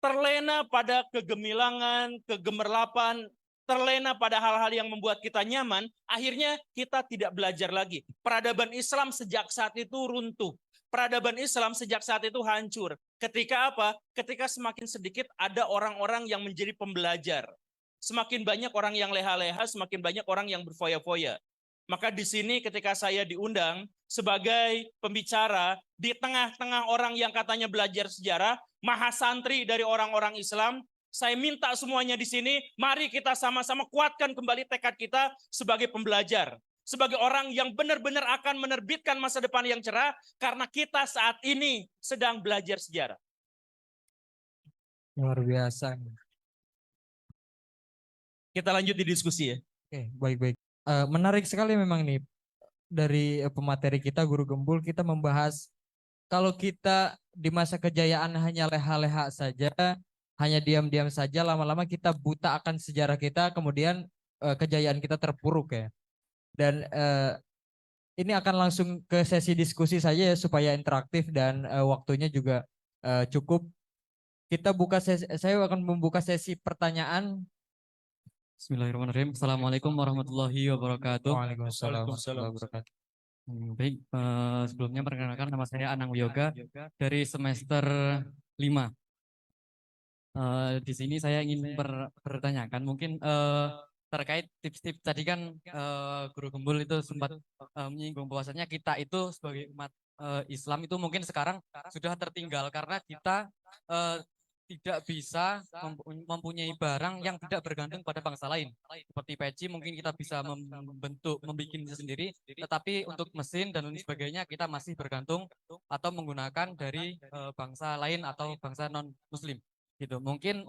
terlena pada kegemilangan, kegemerlapan, terlena pada hal-hal yang membuat kita nyaman, akhirnya kita tidak belajar lagi. Peradaban Islam sejak saat itu runtuh. Peradaban Islam sejak saat itu hancur. Ketika apa? Ketika semakin sedikit ada orang-orang yang menjadi pembelajar. Semakin banyak orang yang leha-leha, semakin banyak orang yang berfoya-foya. Maka di sini ketika saya diundang sebagai pembicara di tengah-tengah orang yang katanya belajar sejarah, mahasantri dari orang-orang Islam, saya minta semuanya di sini, mari kita sama-sama kuatkan kembali tekad kita sebagai pembelajar. Sebagai orang yang benar-benar akan menerbitkan masa depan yang cerah, karena kita saat ini sedang belajar sejarah. Luar biasa. Kita lanjut di diskusi ya. Oke, baik-baik. Menarik sekali memang nih dari pemateri kita Guru Gembul, kita membahas kalau kita di masa kejayaan hanya leha-leha saja, hanya diam-diam saja, lama-lama kita buta akan sejarah kita, kemudian kejayaan kita terpuruk ya. Dan ini akan langsung ke sesi diskusi saja ya supaya interaktif dan waktunya juga cukup. Kita buka sesi, saya akan membuka sesi pertanyaan. Bismillahirrahmanirrahim. Assalamualaikum warahmatullahi wabarakatuh. Waalaikumsalam Waalaikumsalam. warahmatullahi wabarakatuh. Baik, sebelumnya perkenalkan nama saya Anang Wiyoga dari semester 5. Di sini saya ingin bertanyakan mungkin terkait tips-tips tadi kan Guru Gembul itu sempat menyinggung bahwasanya kita itu sebagai umat Islam itu mungkin sekarang sudah tertinggal karena kita eh, tidak bisa mempunyai barang yang tidak bergantung pada bangsa lain. Seperti peci mungkin kita bisa membuat sendiri, tetapi untuk mesin dan lain sebagainya kita masih bergantung atau menggunakan dari bangsa lain atau bangsa non Muslim gitu. Mungkin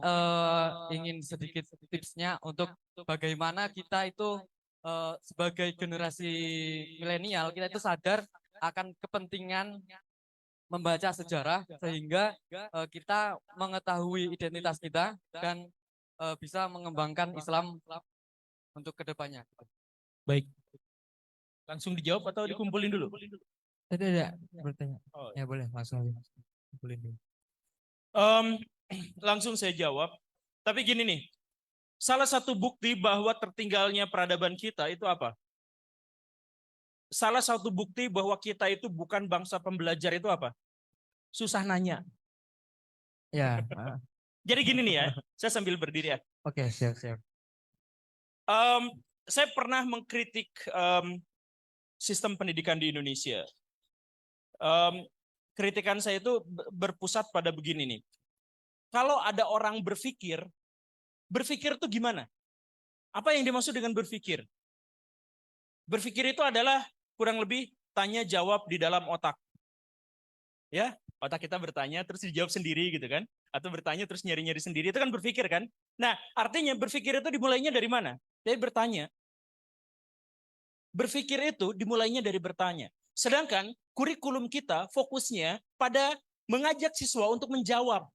ingin sedikit tipsnya untuk bagaimana kita itu sebagai generasi milenial kita itu sadar akan kepentingan membaca sejarah sehingga kita mengetahui identitas kita dan bisa mengembangkan Islam untuk kedepannya. Baik. Langsung dijawab atau dikumpulin dulu? Tidak bertanya. Oh. Ya boleh langsung aja. Kumpulin dulu. Langsung saya jawab. Tapi gini nih, salah satu bukti bahwa tertinggalnya peradaban kita itu apa? Salah satu bukti bahwa kita itu bukan bangsa pembelajar itu apa? Susah nanya. Ya. Jadi gini nih ya, saya sambil berdiri ya. Oke, siap. Saya pernah mengkritik sistem pendidikan di Indonesia. Kritikan saya itu berpusat pada begini nih. Kalau ada orang berpikir itu gimana? Apa yang dimaksud dengan berpikir? Berpikir itu adalah kurang lebih tanya jawab di dalam otak. Ya, otak kita bertanya terus dijawab sendiri gitu kan? Atau bertanya terus nyari-nyari sendiri, itu kan berpikir kan? Nah, artinya berpikir itu dimulainya dari mana? Dari bertanya. Berpikir itu dimulainya dari bertanya. Sedangkan kurikulum kita fokusnya pada mengajak siswa untuk menjawab.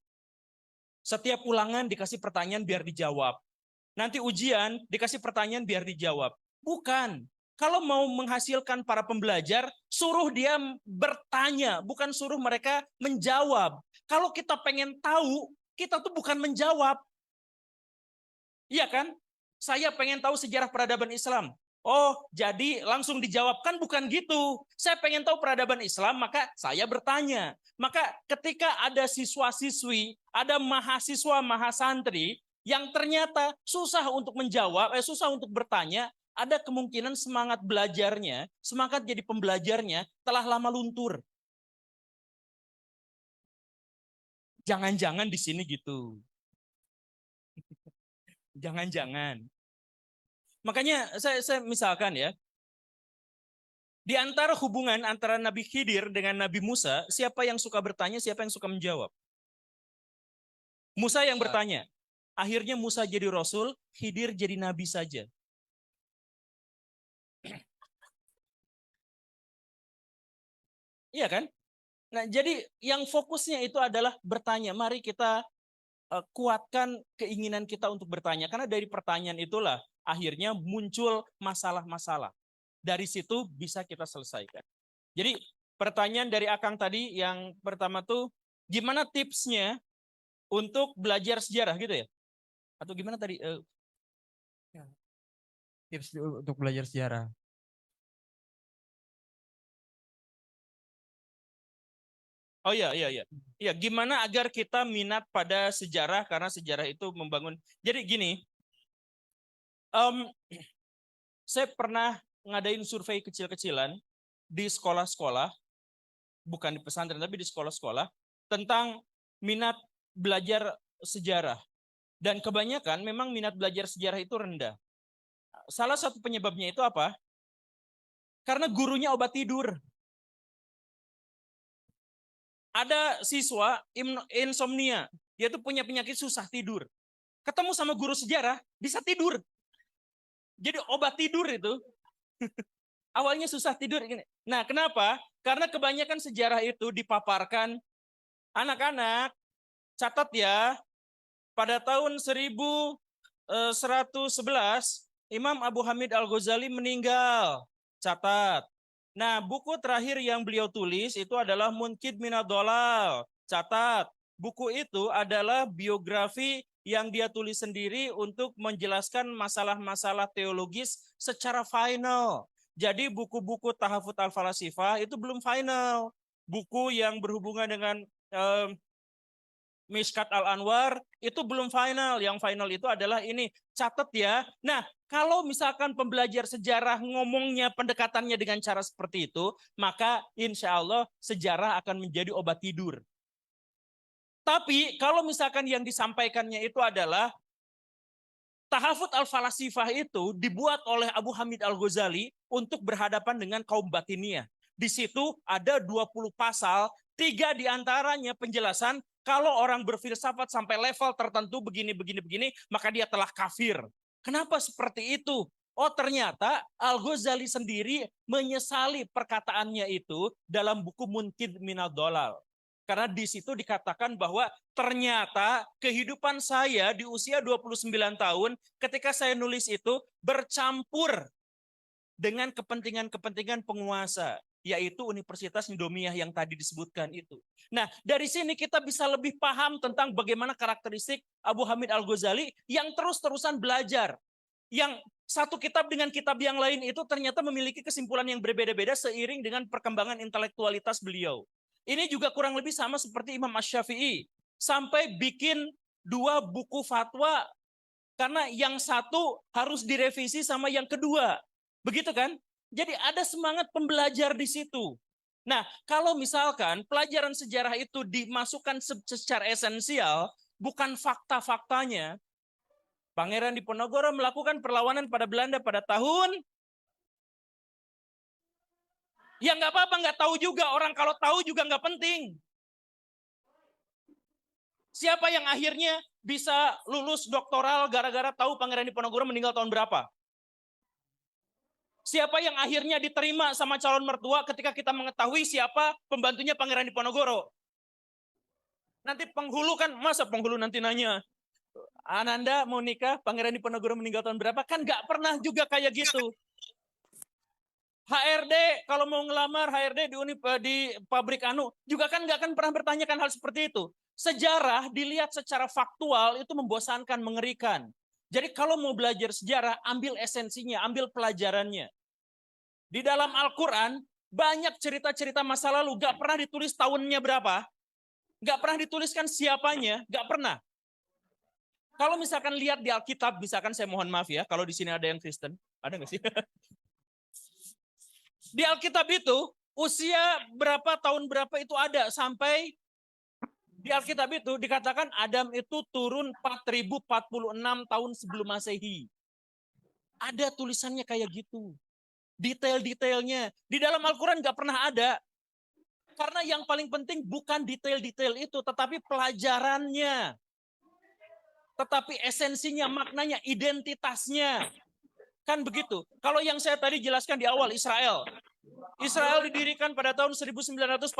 Setiap ulangan dikasih pertanyaan biar dijawab. Nanti ujian dikasih pertanyaan biar dijawab. Bukan. Kalau mau menghasilkan para pembelajar, suruh dia bertanya, bukan suruh mereka menjawab. Kalau kita pengen tahu, kita tuh bukan menjawab. Iya kan? Saya pengen tahu sejarah peradaban Islam. Oh, jadi langsung dijawabkan bukan gitu. Saya pengen tahu peradaban Islam, maka saya bertanya. Maka ketika ada siswa-siswi, ada mahasiswa-mahasantri yang ternyata susah untuk menjawab, susah untuk bertanya, ada kemungkinan semangat belajarnya, semangat jadi pembelajarnya telah lama luntur. Jangan-jangan di sini gitu. Jangan-jangan. Makanya saya misalkan ya, di antara hubungan antara Nabi Khidir dengan Nabi Musa, siapa yang suka bertanya, siapa yang suka menjawab? Musa yang bertanya. Akhirnya Musa jadi Rasul, Khidir jadi Nabi saja. Iya kan? Nah, jadi yang fokusnya itu adalah bertanya. Mari kita kuatkan keinginan kita untuk bertanya. Karena dari pertanyaan itulah akhirnya muncul masalah-masalah. Dari situ bisa kita selesaikan. Jadi pertanyaan dari Akang tadi yang pertama tuh, gimana tipsnya untuk belajar sejarah gitu ya? Atau gimana tadi? Tips untuk belajar sejarah. Oh iya. Ya, gimana agar kita minat pada sejarah karena sejarah itu membangun. Jadi gini, saya pernah ngadain survei kecil-kecilan di sekolah-sekolah, bukan di pesantren tapi di sekolah-sekolah tentang minat belajar sejarah. Dan kebanyakan memang minat belajar sejarah itu rendah. Salah satu penyebabnya itu apa? Karena gurunya obat tidur. Ada siswa insomnia, dia tuh punya penyakit susah tidur. Ketemu sama guru sejarah, bisa tidur. Jadi obat tidur itu. Awalnya susah tidur. Nah, kenapa? Karena kebanyakan sejarah itu dipaparkan anak-anak. Catat ya, pada tahun 1111, Imam Abu Hamid Al-Ghazali meninggal. Catat. Nah, buku terakhir yang beliau tulis itu adalah Munkid Minad Dhalal. Catat. buku itu adalah biografi yang dia tulis sendiri untuk menjelaskan masalah-masalah teologis secara final. Jadi buku-buku Tahafut al-Falasifah itu belum final. Buku yang berhubungan dengan Mishkat al-Anwar itu belum final. Yang final itu adalah ini. Catat ya. Nah, kalau misalkan pembelajar sejarah ngomongnya pendekatannya dengan cara seperti itu, maka insya Allah sejarah akan menjadi obat tidur. Tapi kalau misalkan yang disampaikannya itu adalah Tahafut al-Falasifah itu dibuat oleh Abu Hamid al-Ghazali untuk berhadapan dengan kaum batiniah. Di situ ada 20 pasal, 3 diantaranya penjelasan kalau orang berfilsafat sampai level tertentu begini, maka dia telah kafir. Kenapa seperti itu? Oh, ternyata Al-Ghazali sendiri menyesali perkataannya itu dalam buku Munkid Minad Dolal. Karena di situ dikatakan bahwa ternyata kehidupan saya di usia 29 tahun ketika saya nulis itu bercampur dengan kepentingan-kepentingan penguasa, yaitu Universitas Indomiah yang tadi disebutkan itu. Nah, dari sini kita bisa lebih paham tentang bagaimana karakteristik Abu Hamid al-Ghazali yang terus-terusan belajar. Yang satu kitab dengan kitab yang lain itu ternyata memiliki kesimpulan yang berbeda-beda seiring dengan perkembangan intelektualitas beliau. Ini juga kurang lebih sama seperti Imam Asy-Syafi'i. Sampai bikin 2 buku fatwa karena yang satu harus direvisi sama yang kedua. Begitu kan? Jadi ada semangat pembelajar di situ. Nah, kalau misalkan pelajaran sejarah itu dimasukkan secara esensial, bukan fakta-faktanya. Pangeran Diponegoro melakukan perlawanan pada Belanda pada tahun. Ya nggak apa-apa, nggak tahu juga. Orang kalau tahu juga nggak penting. Siapa yang akhirnya bisa lulus doktoral gara-gara tahu Pangeran Diponegoro meninggal tahun berapa? Siapa yang akhirnya diterima sama calon mertua ketika kita mengetahui siapa pembantunya Pangeran Diponegoro? Nanti penghulu kan, masa penghulu nanti nanya, Ananda mau nikah, Pangeran Diponegoro meninggal tahun berapa? Kan nggak pernah juga kayak gitu. HRD kalau mau ngelamar HRD di pabrik anu juga kan nggak akan pernah bertanyakan hal seperti itu. Sejarah dilihat secara faktual itu membosankan, mengerikan. Jadi kalau mau belajar sejarah, ambil esensinya, ambil pelajarannya. Di dalam Al-Quran banyak cerita-cerita masa lalu, nggak pernah ditulis tahunnya berapa, nggak pernah dituliskan siapanya, nggak pernah. Kalau misalkan lihat di Alkitab, misalkan saya mohon maaf ya, kalau di sini ada yang Kristen, ada nggak sih? Di Alkitab itu usia berapa tahun berapa itu ada, sampai di Alkitab itu dikatakan Adam itu turun 4046 tahun sebelum Masehi. Ada tulisannya kayak gitu. Detail-detailnya. Di dalam Al-Quran nggak pernah ada. Karena yang paling penting bukan detail-detail itu, tetapi pelajarannya. Tetapi esensinya, maknanya, identitasnya. Kan begitu. Kalau yang saya tadi jelaskan di awal, Israel. Israel didirikan pada tahun 1948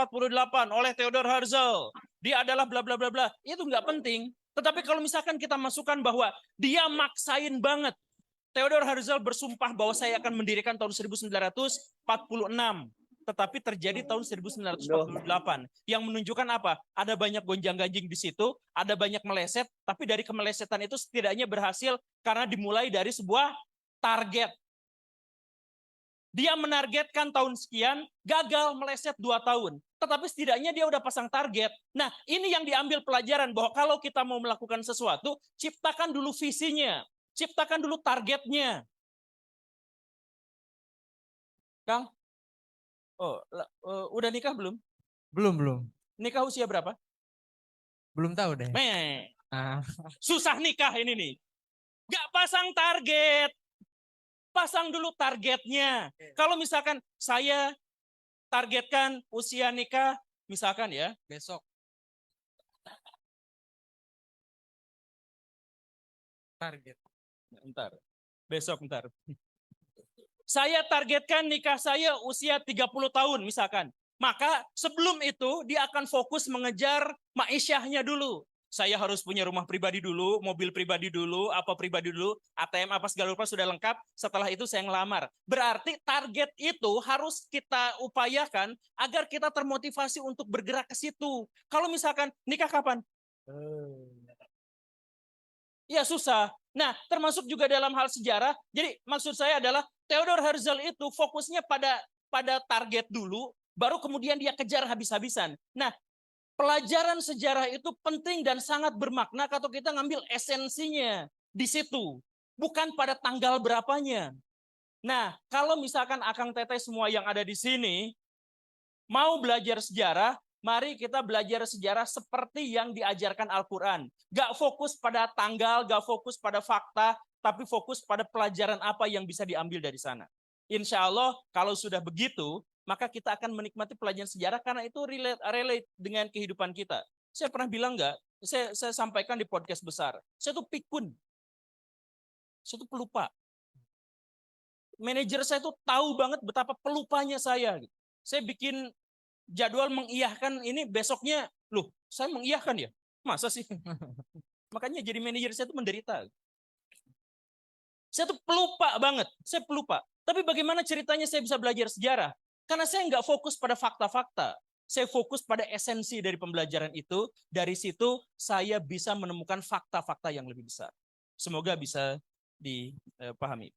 oleh Theodor Herzl. Dia adalah bla bla bla bla. Itu nggak penting. Tetapi kalau misalkan kita masukkan bahwa dia maksain banget. Theodor Herzl bersumpah bahwa saya akan mendirikan tahun 1946. Tetapi terjadi tahun 1948. Yang menunjukkan apa? Ada banyak gonjang-ganjing di situ, ada banyak meleset, tapi dari kemelesetan itu setidaknya berhasil karena dimulai dari sebuah target. Dia menargetkan tahun sekian, gagal, meleset 2 tahun. Tetapi setidaknya dia udah pasang target. Nah, ini yang diambil pelajaran bahwa kalau kita mau melakukan sesuatu, ciptakan dulu visinya, ciptakan dulu targetnya. Kang, udah nikah belum? Belum. Nikah usia berapa? Belum tahu deh. Susah nikah ini nih. Gak pasang target. Pasang dulu targetnya. Kalau misalkan saya targetkan usia nikah, misalkan ya, besok. Target. Bentar. Besok, bentar. Saya targetkan nikah saya usia 30 tahun misalkan. Maka sebelum itu dia akan fokus mengejar maisyahnya dulu. Saya harus punya rumah pribadi dulu, mobil pribadi dulu, apa pribadi dulu, ATM apa segala rupa sudah lengkap. Setelah itu saya ngelamar. Berarti target itu harus kita upayakan agar kita termotivasi untuk bergerak ke situ. Kalau misalkan nikah kapan? Ya susah. Nah, termasuk juga dalam hal sejarah. Jadi maksud saya adalah Theodor Herzl itu fokusnya pada target dulu, baru kemudian dia kejar habis-habisan. Nah, pelajaran sejarah itu penting dan sangat bermakna kalau kita ngambil esensinya di situ, bukan pada tanggal berapanya. Nah, kalau misalkan Akang Teteh semua yang ada di sini mau belajar sejarah, mari kita belajar sejarah seperti yang diajarkan Al-Quran. Gak fokus pada tanggal, gak fokus pada fakta, tapi fokus pada pelajaran apa yang bisa diambil dari sana. Insya Allah kalau sudah begitu, maka kita akan menikmati pelajaran sejarah karena itu relate dengan kehidupan kita. Saya pernah bilang nggak, saya sampaikan di podcast besar, saya tuh pikun, saya tuh pelupa. Manajer saya tuh tahu banget betapa pelupanya saya. Saya bikin jadwal mengiyahkan ini besoknya, loh saya mengiyahkan ya? Masa sih? Makanya jadi manajer saya tuh menderita. Saya tuh pelupa banget, saya pelupa. Tapi bagaimana ceritanya saya bisa belajar sejarah? Karena saya nggak fokus pada fakta-fakta. Saya fokus pada esensi dari pembelajaran itu. Dari situ saya bisa menemukan fakta-fakta yang lebih besar. Semoga bisa dipahami.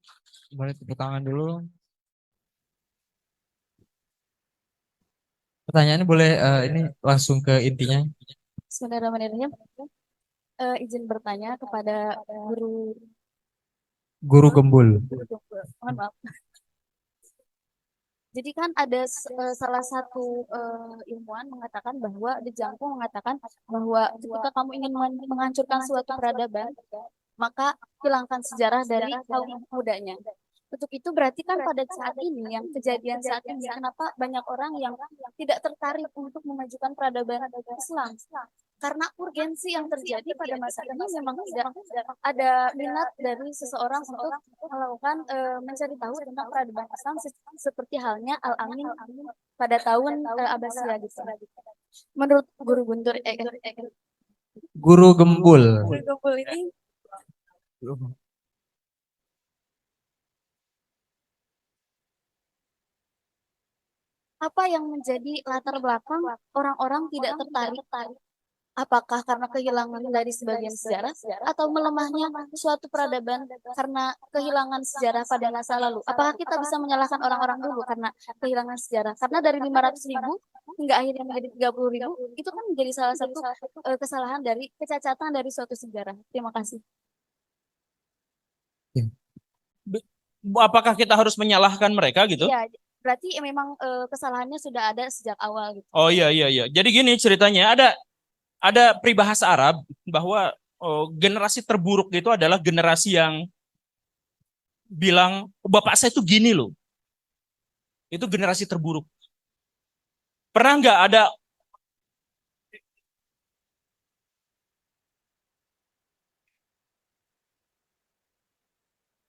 Boleh tepuk tangan dulu. Pertanyaannya boleh ini langsung ke intinya. Bismillahirrahmanirrahim. Izin bertanya kepada Guru Gembul. mohon maaf. Jadi kan ada salah satu ilmuwan mengatakan bahwa De Jangkung mengatakan bahwa ketika kamu ingin menghancurkan suatu peradaban, maka hilangkan sejarah dari kaum mudanya. Untuk itu berarti kan pada saat ini, yang kejadian saat ini, kenapa banyak orang yang tidak tertarik untuk memajukan peradaban Islam? Karena urgensi yang terjadi pada masa ini memang tidak ada minat dari seseorang untuk melakukan mencari tahu tentang peradaban Islam seperti halnya Al-Amin pada tahun Abbasiyah gitu. Menurut Guru Guntur Guru Gembul. Guru Gembul ini apa yang menjadi latar belakang orang-orang tidak tertarik? Apakah karena kehilangan dari sebagian sejarah atau melemahnya suatu peradaban karena kehilangan sejarah pada masa lalu? Apakah kita bisa menyalahkan orang-orang dulu karena kehilangan sejarah? Karena dari 500.000 hingga akhirnya menjadi 30.000, itu kan menjadi salah satu kesalahan dari kecacatan dari suatu sejarah. Terima kasih. Apakah kita harus menyalahkan mereka gitu? Iya, berarti memang kesalahannya sudah ada sejak awal gitu. Oh iya. Jadi gini ceritanya, ada peribahasa Arab bahwa generasi terburuk itu adalah generasi yang bilang bapak saya tuh gini loh. Itu generasi terburuk. Pernah nggak ada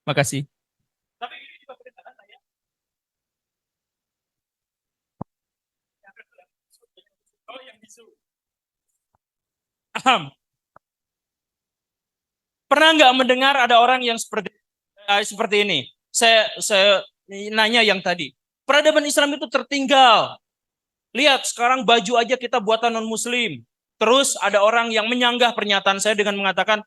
Makasih. Tapi ini juga perintahkan saya. Oh yang bisu. Pernah nggak mendengar ada orang yang seperti ini? Saya nanya yang tadi. Peradaban Islam itu tertinggal. Lihat sekarang baju aja kita buatan non Muslim. Terus ada orang yang menyanggah pernyataan saya dengan mengatakan,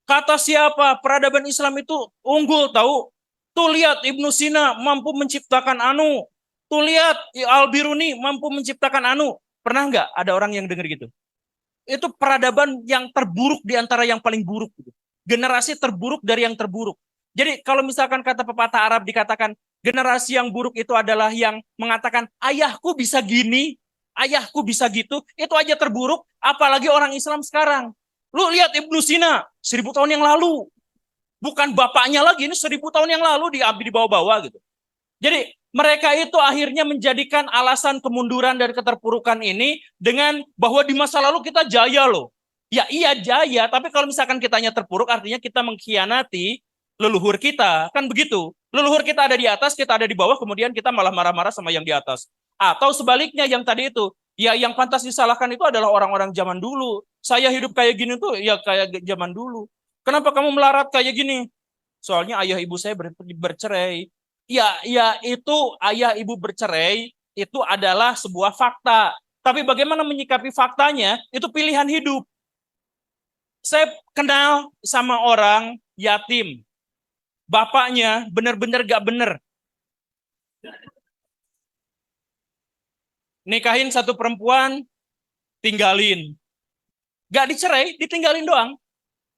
kata siapa peradaban Islam itu unggul tahu? Tuh lihat Ibnu Sina mampu menciptakan anu. Tuh lihat Al-Biruni mampu menciptakan anu. Pernah nggak ada orang yang dengar gitu? Itu peradaban yang terburuk di antara yang paling buruk. Generasi terburuk dari yang terburuk. Jadi kalau misalkan kata pepatah Arab dikatakan generasi yang buruk itu adalah yang mengatakan ayahku bisa gini, ayahku bisa gitu, itu aja terburuk, apalagi orang Islam sekarang. Lu lihat Ibnu Sina 1000 tahun yang lalu. Bukan bapaknya lagi, ini 1000 tahun yang lalu diambil di bawah-bawah gitu. Jadi mereka itu akhirnya menjadikan alasan kemunduran dan keterpurukan ini dengan bahwa di masa lalu kita jaya loh. Ya iya jaya, tapi kalau misalkan kitanya terpuruk artinya kita mengkhianati leluhur kita. Kan begitu. Leluhur kita ada di atas, kita ada di bawah, kemudian kita malah marah-marah sama yang di atas. Atau sebaliknya yang tadi itu, ya yang pantas disalahkan itu adalah orang-orang zaman dulu. Saya hidup kayak gini tuh ya kayak zaman dulu. Kenapa kamu melarat kayak gini? Soalnya ayah ibu saya bercerai. Ya itu ayah ibu bercerai itu adalah sebuah fakta. Tapi bagaimana menyikapi faktanya itu pilihan hidup. Saya kenal sama orang yatim. Bapaknya benar-benar gak bener. Nikahin satu perempuan, tinggalin. Gak dicerai, ditinggalin doang.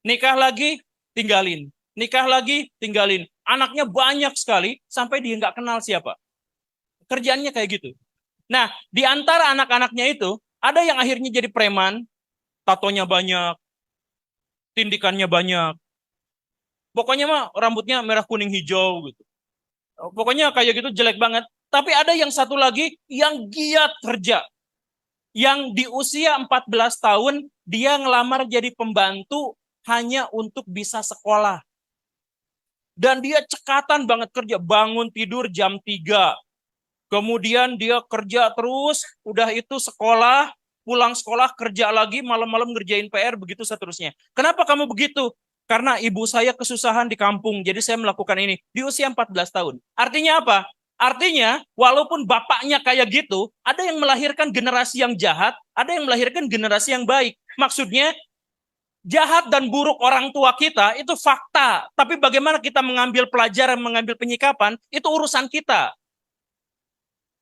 Nikah lagi, tinggalin. Nikah lagi, tinggalin. Anaknya banyak sekali, sampai dia gak kenal siapa. Kerjaannya kayak gitu. Nah, di antara anak-anaknya itu, ada yang akhirnya jadi preman, tatonya banyak, tindikannya banyak. Pokoknya mah rambutnya merah kuning hijau gitu. Pokoknya kayak gitu jelek banget. Tapi ada yang satu lagi yang giat kerja. Yang di usia 14 tahun dia ngelamar jadi pembantu hanya untuk bisa sekolah. Dan dia cekatan banget kerja, bangun tidur jam 3. Kemudian dia kerja terus, udah itu sekolah, pulang sekolah kerja lagi, malam-malam ngerjain PR, begitu seterusnya. Kenapa kamu begitu? Karena ibu saya kesusahan di kampung, jadi saya melakukan ini di usia 14 tahun. Artinya apa? Artinya, walaupun bapaknya kayak gitu, ada yang melahirkan generasi yang jahat, ada yang melahirkan generasi yang baik. Maksudnya, jahat dan buruk orang tua kita itu fakta. Tapi bagaimana kita mengambil pelajaran, mengambil penyikapan, itu urusan kita.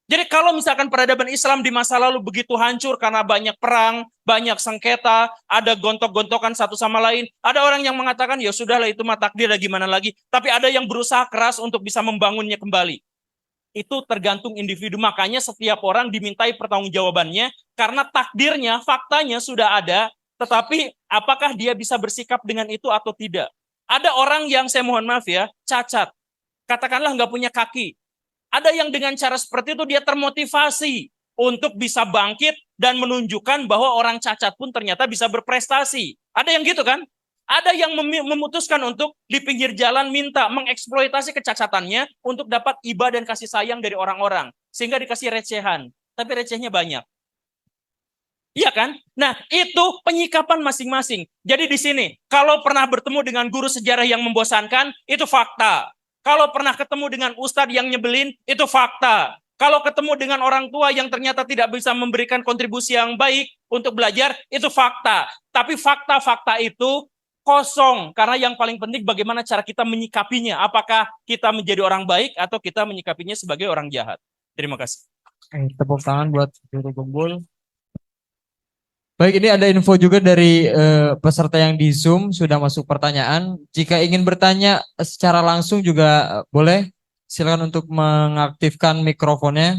Jadi kalau misalkan peradaban Islam di masa lalu begitu hancur karena banyak perang, banyak sengketa, ada gontok-gontokan satu sama lain, ada orang yang mengatakan ya sudahlah itu mah takdir, gimana lagi. Tapi ada yang berusaha keras untuk bisa membangunnya kembali. Itu tergantung individu, makanya setiap orang dimintai pertanggungjawabannya karena takdirnya, faktanya sudah ada, tetapi apakah dia bisa bersikap dengan itu atau tidak. Ada orang yang, saya mohon maaf ya, cacat. Katakanlah nggak punya kaki. Ada yang dengan cara seperti itu dia termotivasi untuk bisa bangkit dan menunjukkan bahwa orang cacat pun ternyata bisa berprestasi. Ada yang gitu kan? Ada yang memutuskan untuk di pinggir jalan minta mengeksploitasi kecacatannya untuk dapat iba dan kasih sayang dari orang-orang. Sehingga dikasih recehan. Tapi recehnya banyak. Iya kan? Nah, itu penyikapan masing-masing. Jadi di sini, kalau pernah bertemu dengan guru sejarah yang membosankan, itu fakta. Kalau pernah ketemu dengan ustadz yang nyebelin, itu fakta. Kalau ketemu dengan orang tua yang ternyata tidak bisa memberikan kontribusi yang baik untuk belajar, itu fakta. Tapi fakta-fakta itu kosong. Karena yang paling penting bagaimana cara kita menyikapinya. Apakah kita menjadi orang baik atau kita menyikapinya sebagai orang jahat. Terima kasih. Tepuk tangan buat Guru Gembul. Baik, ini ada info juga dari peserta yang di Zoom sudah masuk pertanyaan. Jika ingin bertanya secara langsung juga boleh. Silakan untuk mengaktifkan mikrofonnya.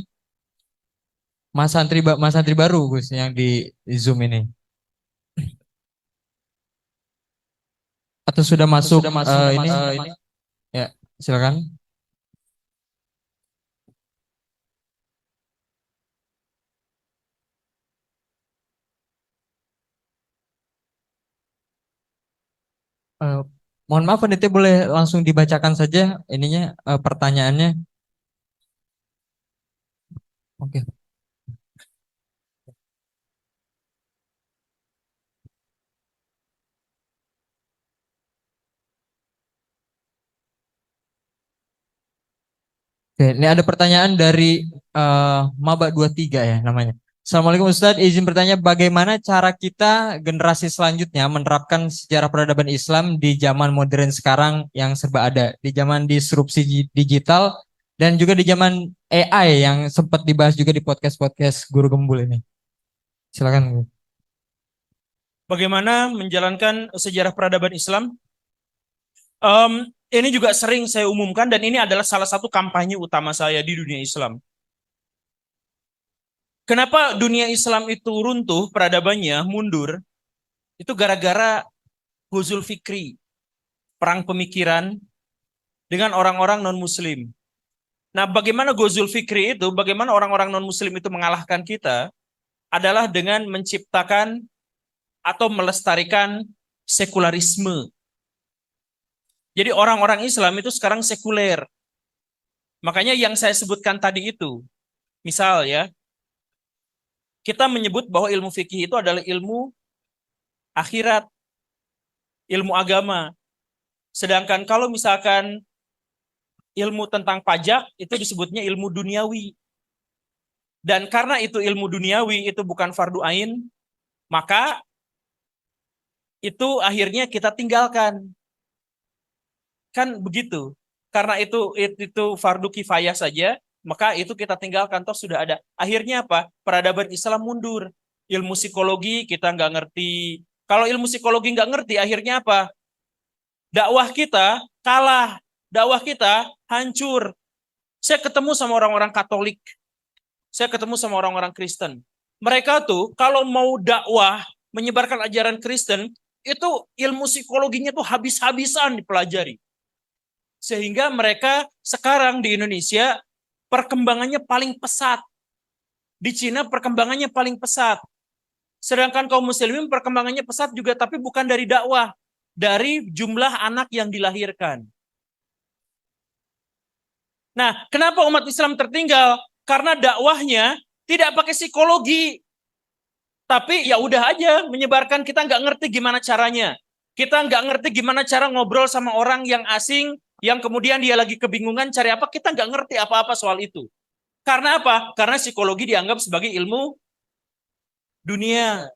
Mas Santri baru Gus yang di Zoom ini. Atau sudah masuk, ini? Ya, silakan. Mohon maaf, panitia boleh langsung dibacakan saja ininya, pertanyaannya. Oke. Oke, ini ada pertanyaan dari Maba 23 ya namanya. Assalamualaikum Ustadz, izin bertanya bagaimana cara kita generasi selanjutnya menerapkan sejarah peradaban Islam di zaman modern sekarang yang serba ada, di zaman disrupsi digital dan juga di zaman AI yang sempat dibahas juga di podcast-podcast Guru Gembul ini. Silakan. Bagaimana menjalankan sejarah peradaban Islam? Ini juga sering saya umumkan dan ini adalah salah satu kampanye utama saya di dunia Islam. Kenapa dunia Islam itu runtuh, peradabannya mundur? Itu gara-gara Ghazul Fikri, perang pemikiran dengan orang-orang non-Muslim. Nah, bagaimana Ghazul Fikri itu, bagaimana orang-orang non-Muslim itu mengalahkan kita, adalah dengan menciptakan atau melestarikan sekularisme. Jadi orang-orang Islam itu sekarang sekuler. Makanya yang saya sebutkan tadi itu, misal ya, kita menyebut bahwa ilmu fikih itu adalah ilmu akhirat, ilmu agama. Sedangkan kalau misalkan ilmu tentang pajak itu disebutnya ilmu duniawi. Dan karena itu ilmu duniawi itu bukan fardu ain, maka itu akhirnya kita tinggalkan. Kan begitu. Karena itu fardu kifayah saja, maka itu kita tinggalkan, toh sudah ada. Akhirnya apa? Peradaban Islam mundur. Ilmu psikologi kita nggak ngerti. Kalau ilmu psikologi nggak ngerti, akhirnya apa? Dakwah kita kalah. Dakwah kita hancur. Saya ketemu sama orang-orang Katolik. Saya ketemu sama orang-orang Kristen. Mereka tuh kalau mau dakwah, menyebarkan ajaran Kristen, itu ilmu psikologinya tuh habis-habisan dipelajari. Sehingga mereka sekarang di Indonesia perkembangannya paling pesat. Di Cina perkembangannya paling pesat. Sedangkan kaum muslimin perkembangannya pesat juga, tapi bukan dari dakwah. Dari jumlah anak yang dilahirkan. Nah, kenapa umat Islam tertinggal? Karena dakwahnya tidak pakai psikologi. Tapi ya udah aja menyebarkan, kita nggak ngerti gimana caranya. Kita nggak ngerti gimana cara ngobrol sama orang yang asing, yang kemudian dia lagi kebingungan cari apa, kita nggak ngerti apa-apa soal itu. Karena apa? Karena psikologi dianggap sebagai ilmu dunia.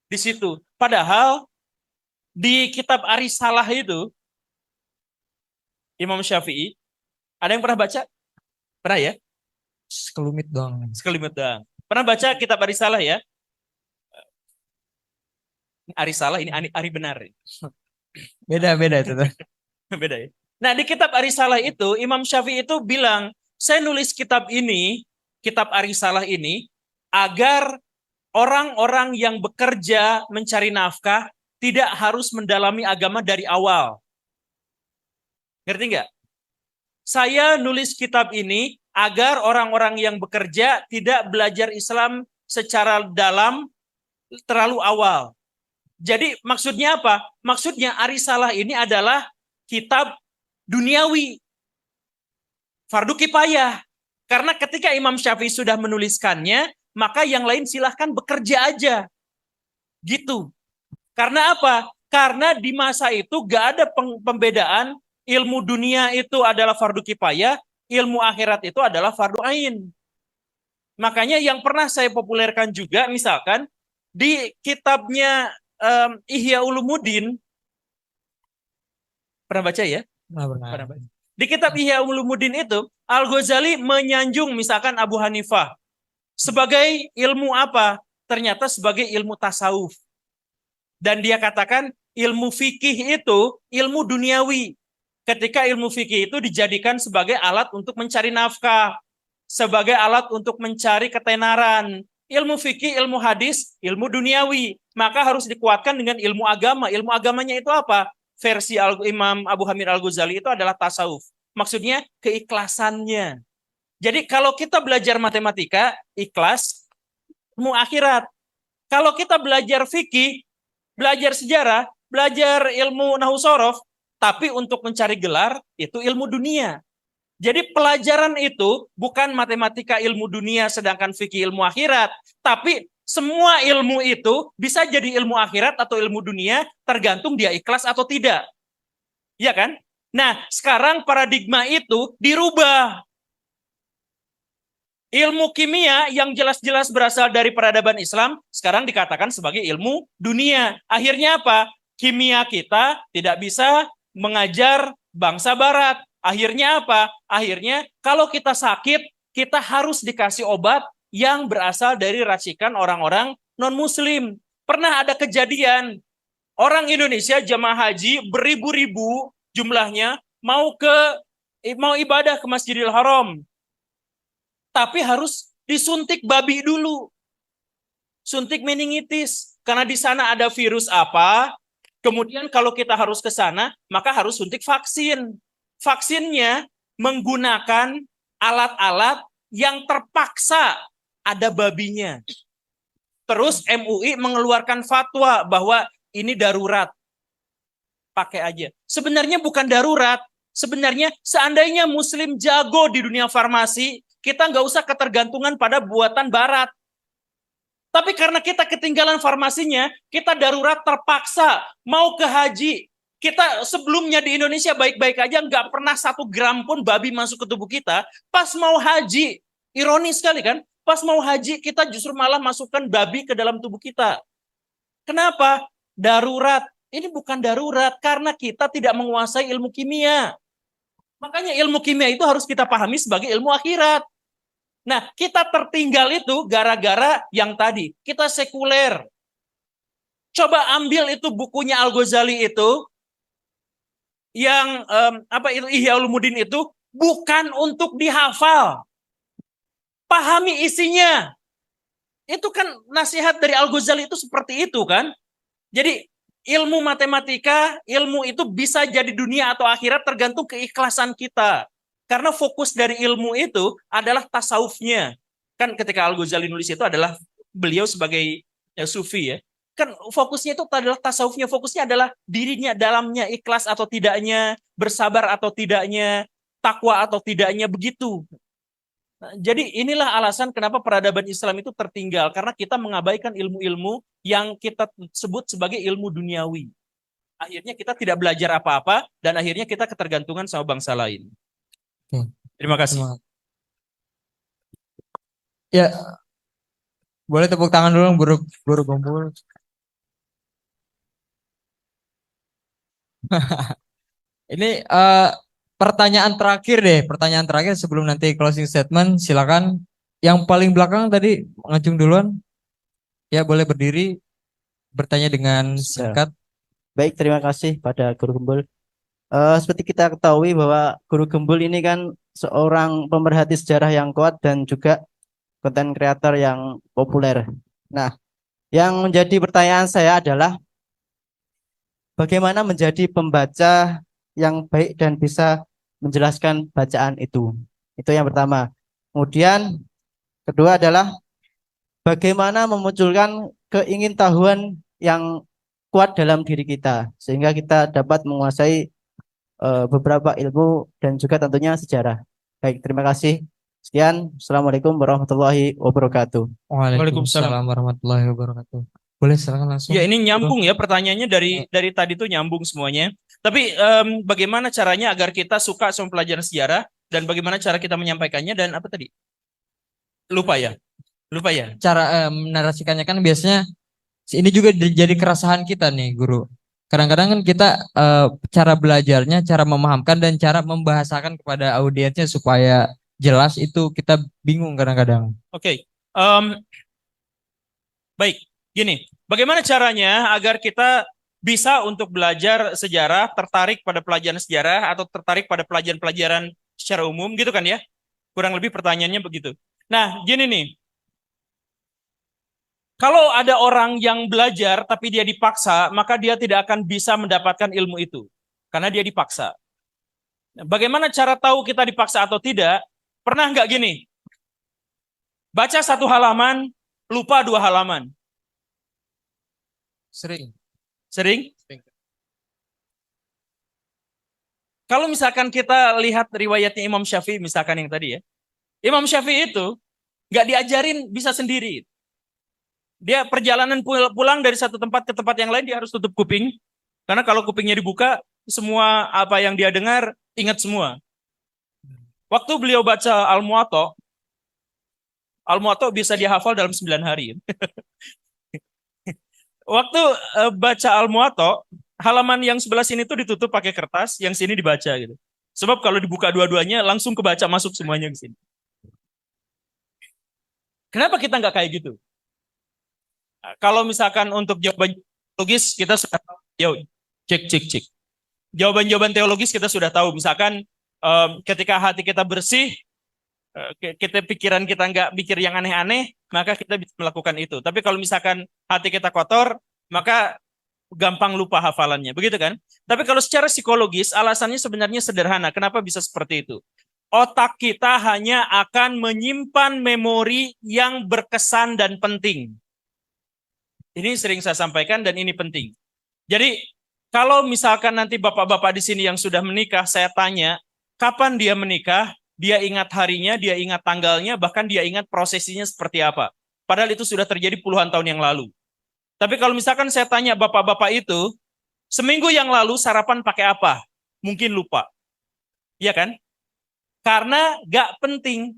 Di situ. Padahal di kitab Arisalah itu, Imam Syafi'i, ada yang pernah baca? Pernah ya? Sekelumit doang. Sekelumit doang. Pernah baca kitab Arisalah ya? Arisalah ini Ari benar. Beda-beda itu. Beda ya. Nah, di kitab Arisalah itu Imam Syafi'i itu bilang, saya nulis kitab ini, kitab Arisalah ini, agar orang-orang yang bekerja mencari nafkah tidak harus mendalami agama dari awal. Ngerti nggak? Saya nulis kitab ini agar orang-orang yang bekerja tidak belajar Islam secara dalam terlalu awal. Jadi maksudnya apa? Maksudnya Arisalah ini adalah kitab duniawi. Fardu kifayah. Karena ketika Imam Syafi'i sudah menuliskannya, maka yang lain silahkan bekerja aja. Gitu. Karena apa? Karena di masa itu gak ada pembedaan ilmu dunia itu adalah fardu kifayah, ilmu akhirat itu adalah fardu ain. Makanya yang pernah saya populerkan juga, misalkan di kitabnya Ihya Ulumuddin, pernah baca ya? Pernah baca. Di kitab Ihya Ulumuddin itu, Al-Ghazali menyanjung misalkan Abu Hanifah sebagai ilmu apa? Ternyata sebagai ilmu tasawuf. Dan dia katakan ilmu fikih itu ilmu duniawi. Ketika ilmu fikih itu dijadikan sebagai alat untuk mencari nafkah, sebagai alat untuk mencari ketenaran. Ilmu fikih, ilmu hadis, ilmu duniawi. Maka harus dikuatkan dengan ilmu agama. Ilmu agamanya itu apa? Versi Imam Abu Hamid Al-Ghazali itu adalah tasawuf. Maksudnya keikhlasannya. Jadi kalau kita belajar matematika, ikhlas, ilmu akhirat. Kalau kita belajar fikih, belajar sejarah, belajar ilmu nahwu shorof, tapi untuk mencari gelar, itu ilmu dunia. Jadi pelajaran itu bukan matematika ilmu dunia sedangkan fikih ilmu akhirat. Tapi semua ilmu itu bisa jadi ilmu akhirat atau ilmu dunia tergantung dia ikhlas atau tidak. Iya kan? Nah sekarang paradigma itu dirubah. Ilmu kimia yang jelas-jelas berasal dari peradaban Islam sekarang dikatakan sebagai ilmu dunia. Akhirnya apa? Kimia kita tidak bisa mengajar bangsa barat. Akhirnya apa? Akhirnya kalau kita sakit, kita harus dikasih obat yang berasal dari racikan orang-orang non-muslim. Pernah ada kejadian, orang Indonesia jamaah haji beribu-ribu jumlahnya mau ibadah ke Masjidil Haram. Tapi harus disuntik babi dulu. Suntik meningitis. Karena di sana ada virus apa. Kemudian kalau kita harus ke sana, maka harus suntik vaksin. Vaksinnya menggunakan alat-alat yang terpaksa ada babinya. Terus MUI mengeluarkan fatwa bahwa ini darurat. Pakai aja. Sebenarnya bukan darurat. Sebenarnya seandainya Muslim jago di dunia farmasi, kita nggak usah ketergantungan pada buatan barat. Tapi karena kita ketinggalan farmasinya, kita darurat terpaksa mau ke haji. Kita sebelumnya di Indonesia baik-baik aja, nggak pernah 1 gram pun babi masuk ke tubuh kita. Pas mau haji, ironis sekali kan? Pas mau haji, kita justru malah masukkan babi ke dalam tubuh kita. Kenapa? darurat. Ini bukan darurat karena kita tidak menguasai ilmu kimia. Makanya ilmu kimia itu harus kita pahami sebagai ilmu akhirat. Nah, kita tertinggal itu gara-gara yang tadi, kita sekuler. Coba ambil itu bukunya Al-Ghazali itu, yang Ihya Ulumuddin itu, bukan untuk dihafal. Pahami isinya. Itu kan nasihat dari Al-Ghazali itu seperti itu kan. Jadi ilmu matematika, ilmu itu bisa jadi dunia atau akhirat tergantung keikhlasan kita. Karena fokus dari ilmu itu adalah tasawufnya. Kan ketika Al-Ghazali nulis itu adalah beliau sebagai sufi ya. Kan fokusnya itu adalah tasawufnya. Fokusnya adalah dirinya, dalamnya, ikhlas atau tidaknya, bersabar atau tidaknya, takwa atau tidaknya, begitu. Nah, jadi inilah alasan kenapa peradaban Islam itu tertinggal. Karena kita mengabaikan ilmu-ilmu yang kita sebut sebagai ilmu duniawi. Akhirnya kita tidak belajar apa-apa dan akhirnya kita ketergantungan sama bangsa lain. Terima kasih. Ya, boleh tepuk tangan dulu guru Gembul. Ini pertanyaan terakhir sebelum nanti closing statement, silakan. Yang paling belakang tadi ngacung duluan. Ya, boleh berdiri, bertanya dengan singkat. Baik, terima kasih pada Guru Gembul. Seperti kita ketahui bahwa Guru Gembul ini kan seorang pemerhati sejarah yang kuat dan juga konten kreator yang populer. Nah, yang menjadi pertanyaan saya adalah bagaimana menjadi pembaca yang baik dan bisa menjelaskan bacaan itu. Itu yang pertama. Kemudian kedua adalah bagaimana memunculkan keingintahuan yang kuat dalam diri kita sehingga kita dapat menguasai beberapa ilmu dan juga tentunya sejarah. Baik, terima kasih. Sekian, Assalamualaikum warahmatullahi wabarakatuh. Waalaikumsalam warahmatullahi wabarakatuh. Boleh silakan langsung. Ya, ini nyambung ya pertanyaannya dari tadi tuh nyambung semuanya. Tapi bagaimana caranya agar kita suka sama pelajaran sejarah dan bagaimana cara kita menyampaikannya dan apa tadi? Lupa ya. Cara menarasikannya kan biasanya ini juga jadi keresahan kita nih, Guru. Kadang-kadang kan kita cara belajarnya, cara memahamkan dan cara membahasakan kepada audiensnya supaya jelas itu kita bingung kadang-kadang. Oke. Baik, gini. Bagaimana caranya agar kita bisa untuk belajar sejarah, tertarik pada pelajaran sejarah atau tertarik pada pelajaran-pelajaran secara umum gitu kan ya? Kurang lebih pertanyaannya begitu. Nah, gini nih. Kalau ada orang yang belajar tapi dia dipaksa, maka dia tidak akan bisa mendapatkan ilmu itu. Karena dia dipaksa. Bagaimana cara tahu kita dipaksa atau tidak? Pernah nggak gini? Baca 1 halaman, lupa 2 halaman. Sering. Kalau misalkan kita lihat riwayatnya Imam Syafi'i, misalkan yang tadi ya. Imam Syafi'i itu nggak diajarin bisa sendiri. Dia perjalanan pulang dari satu tempat ke tempat yang lain, dia harus tutup kuping. Karena kalau kupingnya dibuka, semua apa yang dia dengar, ingat semua. Waktu beliau baca Al-Muwatta bisa dihafal dalam 9 hari. Waktu baca Al-Muwatta, halaman yang sebelah sini tuh ditutup pakai kertas, yang sini dibaca gitu. Sebab kalau dibuka dua-duanya, langsung kebaca masuk semuanya ke sini. Kenapa kita nggak kayak gitu? Kalau misalkan untuk jawaban teologis kita sudah tahu, cek. Jawaban-jawaban teologis kita sudah tahu. Misalkan ketika hati kita bersih, pikiran kita nggak mikir yang aneh-aneh, maka kita bisa melakukan itu. Tapi kalau misalkan hati kita kotor, maka gampang lupa hafalannya, begitu kan? Tapi kalau secara psikologis, alasannya sebenarnya sederhana. Kenapa bisa seperti itu? Otak kita hanya akan menyimpan memori yang berkesan dan penting. Ini sering saya sampaikan dan ini penting. Jadi kalau misalkan nanti bapak-bapak di sini yang sudah menikah, saya tanya, kapan dia menikah, dia ingat harinya, dia ingat tanggalnya, bahkan dia ingat prosesinya seperti apa. Padahal itu sudah terjadi puluhan tahun yang lalu. Tapi kalau misalkan saya tanya bapak-bapak itu, seminggu yang lalu sarapan pakai apa? Mungkin lupa. Iya kan? Karena gak penting.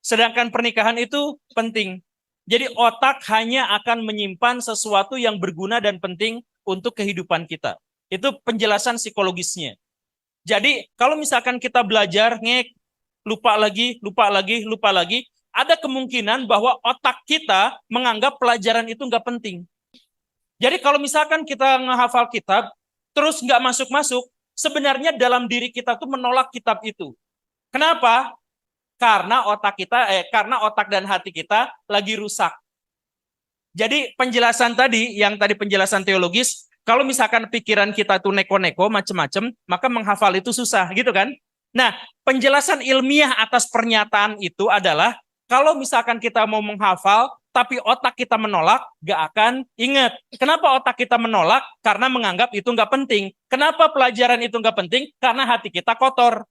Sedangkan pernikahan itu penting. Jadi otak hanya akan menyimpan sesuatu yang berguna dan penting untuk kehidupan kita. Itu penjelasan psikologisnya. Jadi kalau misalkan kita belajar, lupa lagi, lupa lagi, lupa lagi, ada kemungkinan bahwa otak kita menganggap pelajaran itu nggak penting. Jadi kalau misalkan kita ngehafal kitab, terus nggak masuk-masuk, sebenarnya dalam diri kita tuh menolak kitab itu. Kenapa? Karena otak dan hati kita lagi rusak. Jadi penjelasan tadi, yang tadi penjelasan teologis, kalau misalkan pikiran kita tuh neko-neko macam-macam, maka menghafal itu susah, gitu kan? Nah, penjelasan ilmiah atas pernyataan itu adalah kalau misalkan kita mau menghafal, tapi otak kita menolak, gak akan ingat. Kenapa otak kita menolak? Karena menganggap itu nggak penting. Kenapa pelajaran itu nggak penting? Karena hati kita kotor.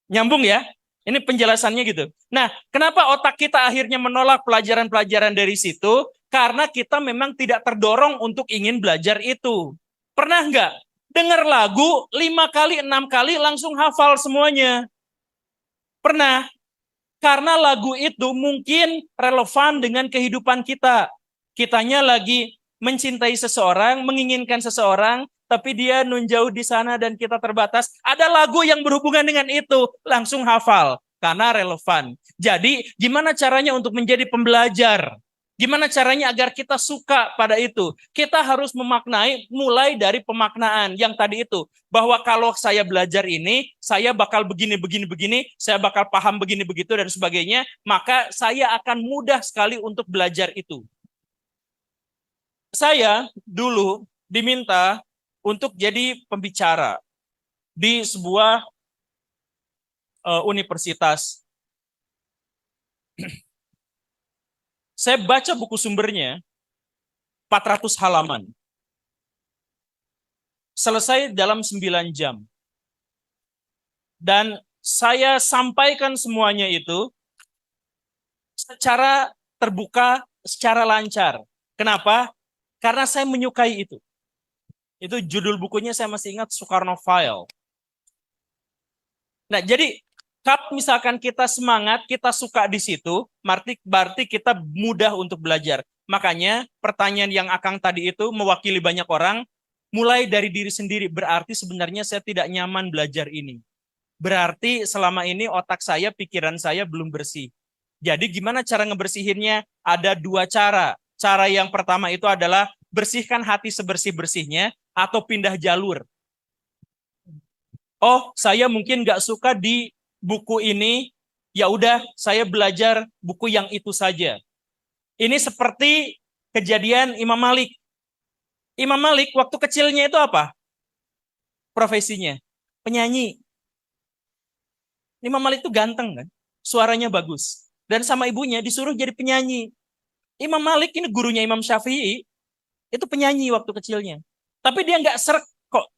Nyambung ya? Ini penjelasannya gitu. Nah, kenapa otak kita akhirnya menolak pelajaran-pelajaran dari situ? Karena kita memang tidak terdorong untuk ingin belajar itu. Pernah nggak dengar lagu 5 kali, 6 kali langsung hafal semuanya? Pernah. Karena lagu itu mungkin relevan dengan kehidupan kita. Kitanya lagi mencintai seseorang, menginginkan seseorang, tapi dia nunjauh di sana dan kita terbatas. Ada lagu yang berhubungan dengan itu, langsung hafal karena relevan. Jadi, gimana caranya untuk menjadi pembelajar? Gimana caranya agar kita suka pada itu? Kita harus memaknai mulai dari pemaknaan yang tadi itu. Bahwa kalau saya belajar ini, saya bakal begini, saya bakal paham begini, begitu, dan sebagainya. Maka saya akan mudah sekali untuk belajar itu. Saya dulu diminta untuk jadi pembicara di sebuah universitas. Saya baca buku sumbernya 400 halaman. Selesai dalam 9 jam. Dan saya sampaikan semuanya itu secara terbuka, secara lancar. Kenapa? Karena saya menyukai itu. Itu judul bukunya saya masih ingat, Soekarno-File. Nah, jadi kalau misalkan kita semangat, kita suka di situ, berarti kita mudah untuk belajar. Makanya pertanyaan yang Akang tadi itu mewakili banyak orang, mulai dari diri sendiri. Berarti sebenarnya saya tidak nyaman belajar ini. Berarti selama ini otak saya, pikiran saya belum bersih. Jadi gimana cara ngebersihinnya? Ada 2 cara. Cara yang pertama itu adalah bersihkan hati sebersih-bersihnya atau pindah jalur. Oh, saya mungkin nggak suka di buku ini, ya udah saya belajar buku yang itu saja. Ini seperti kejadian Imam Malik. Imam Malik waktu kecilnya itu apa? Profesinya penyanyi. Imam Malik itu ganteng kan? Suaranya bagus. Dan sama ibunya disuruh jadi penyanyi. Imam Malik ini gurunya Imam Syafi'i, itu penyanyi waktu kecilnya. Tapi dia nggak seret, kok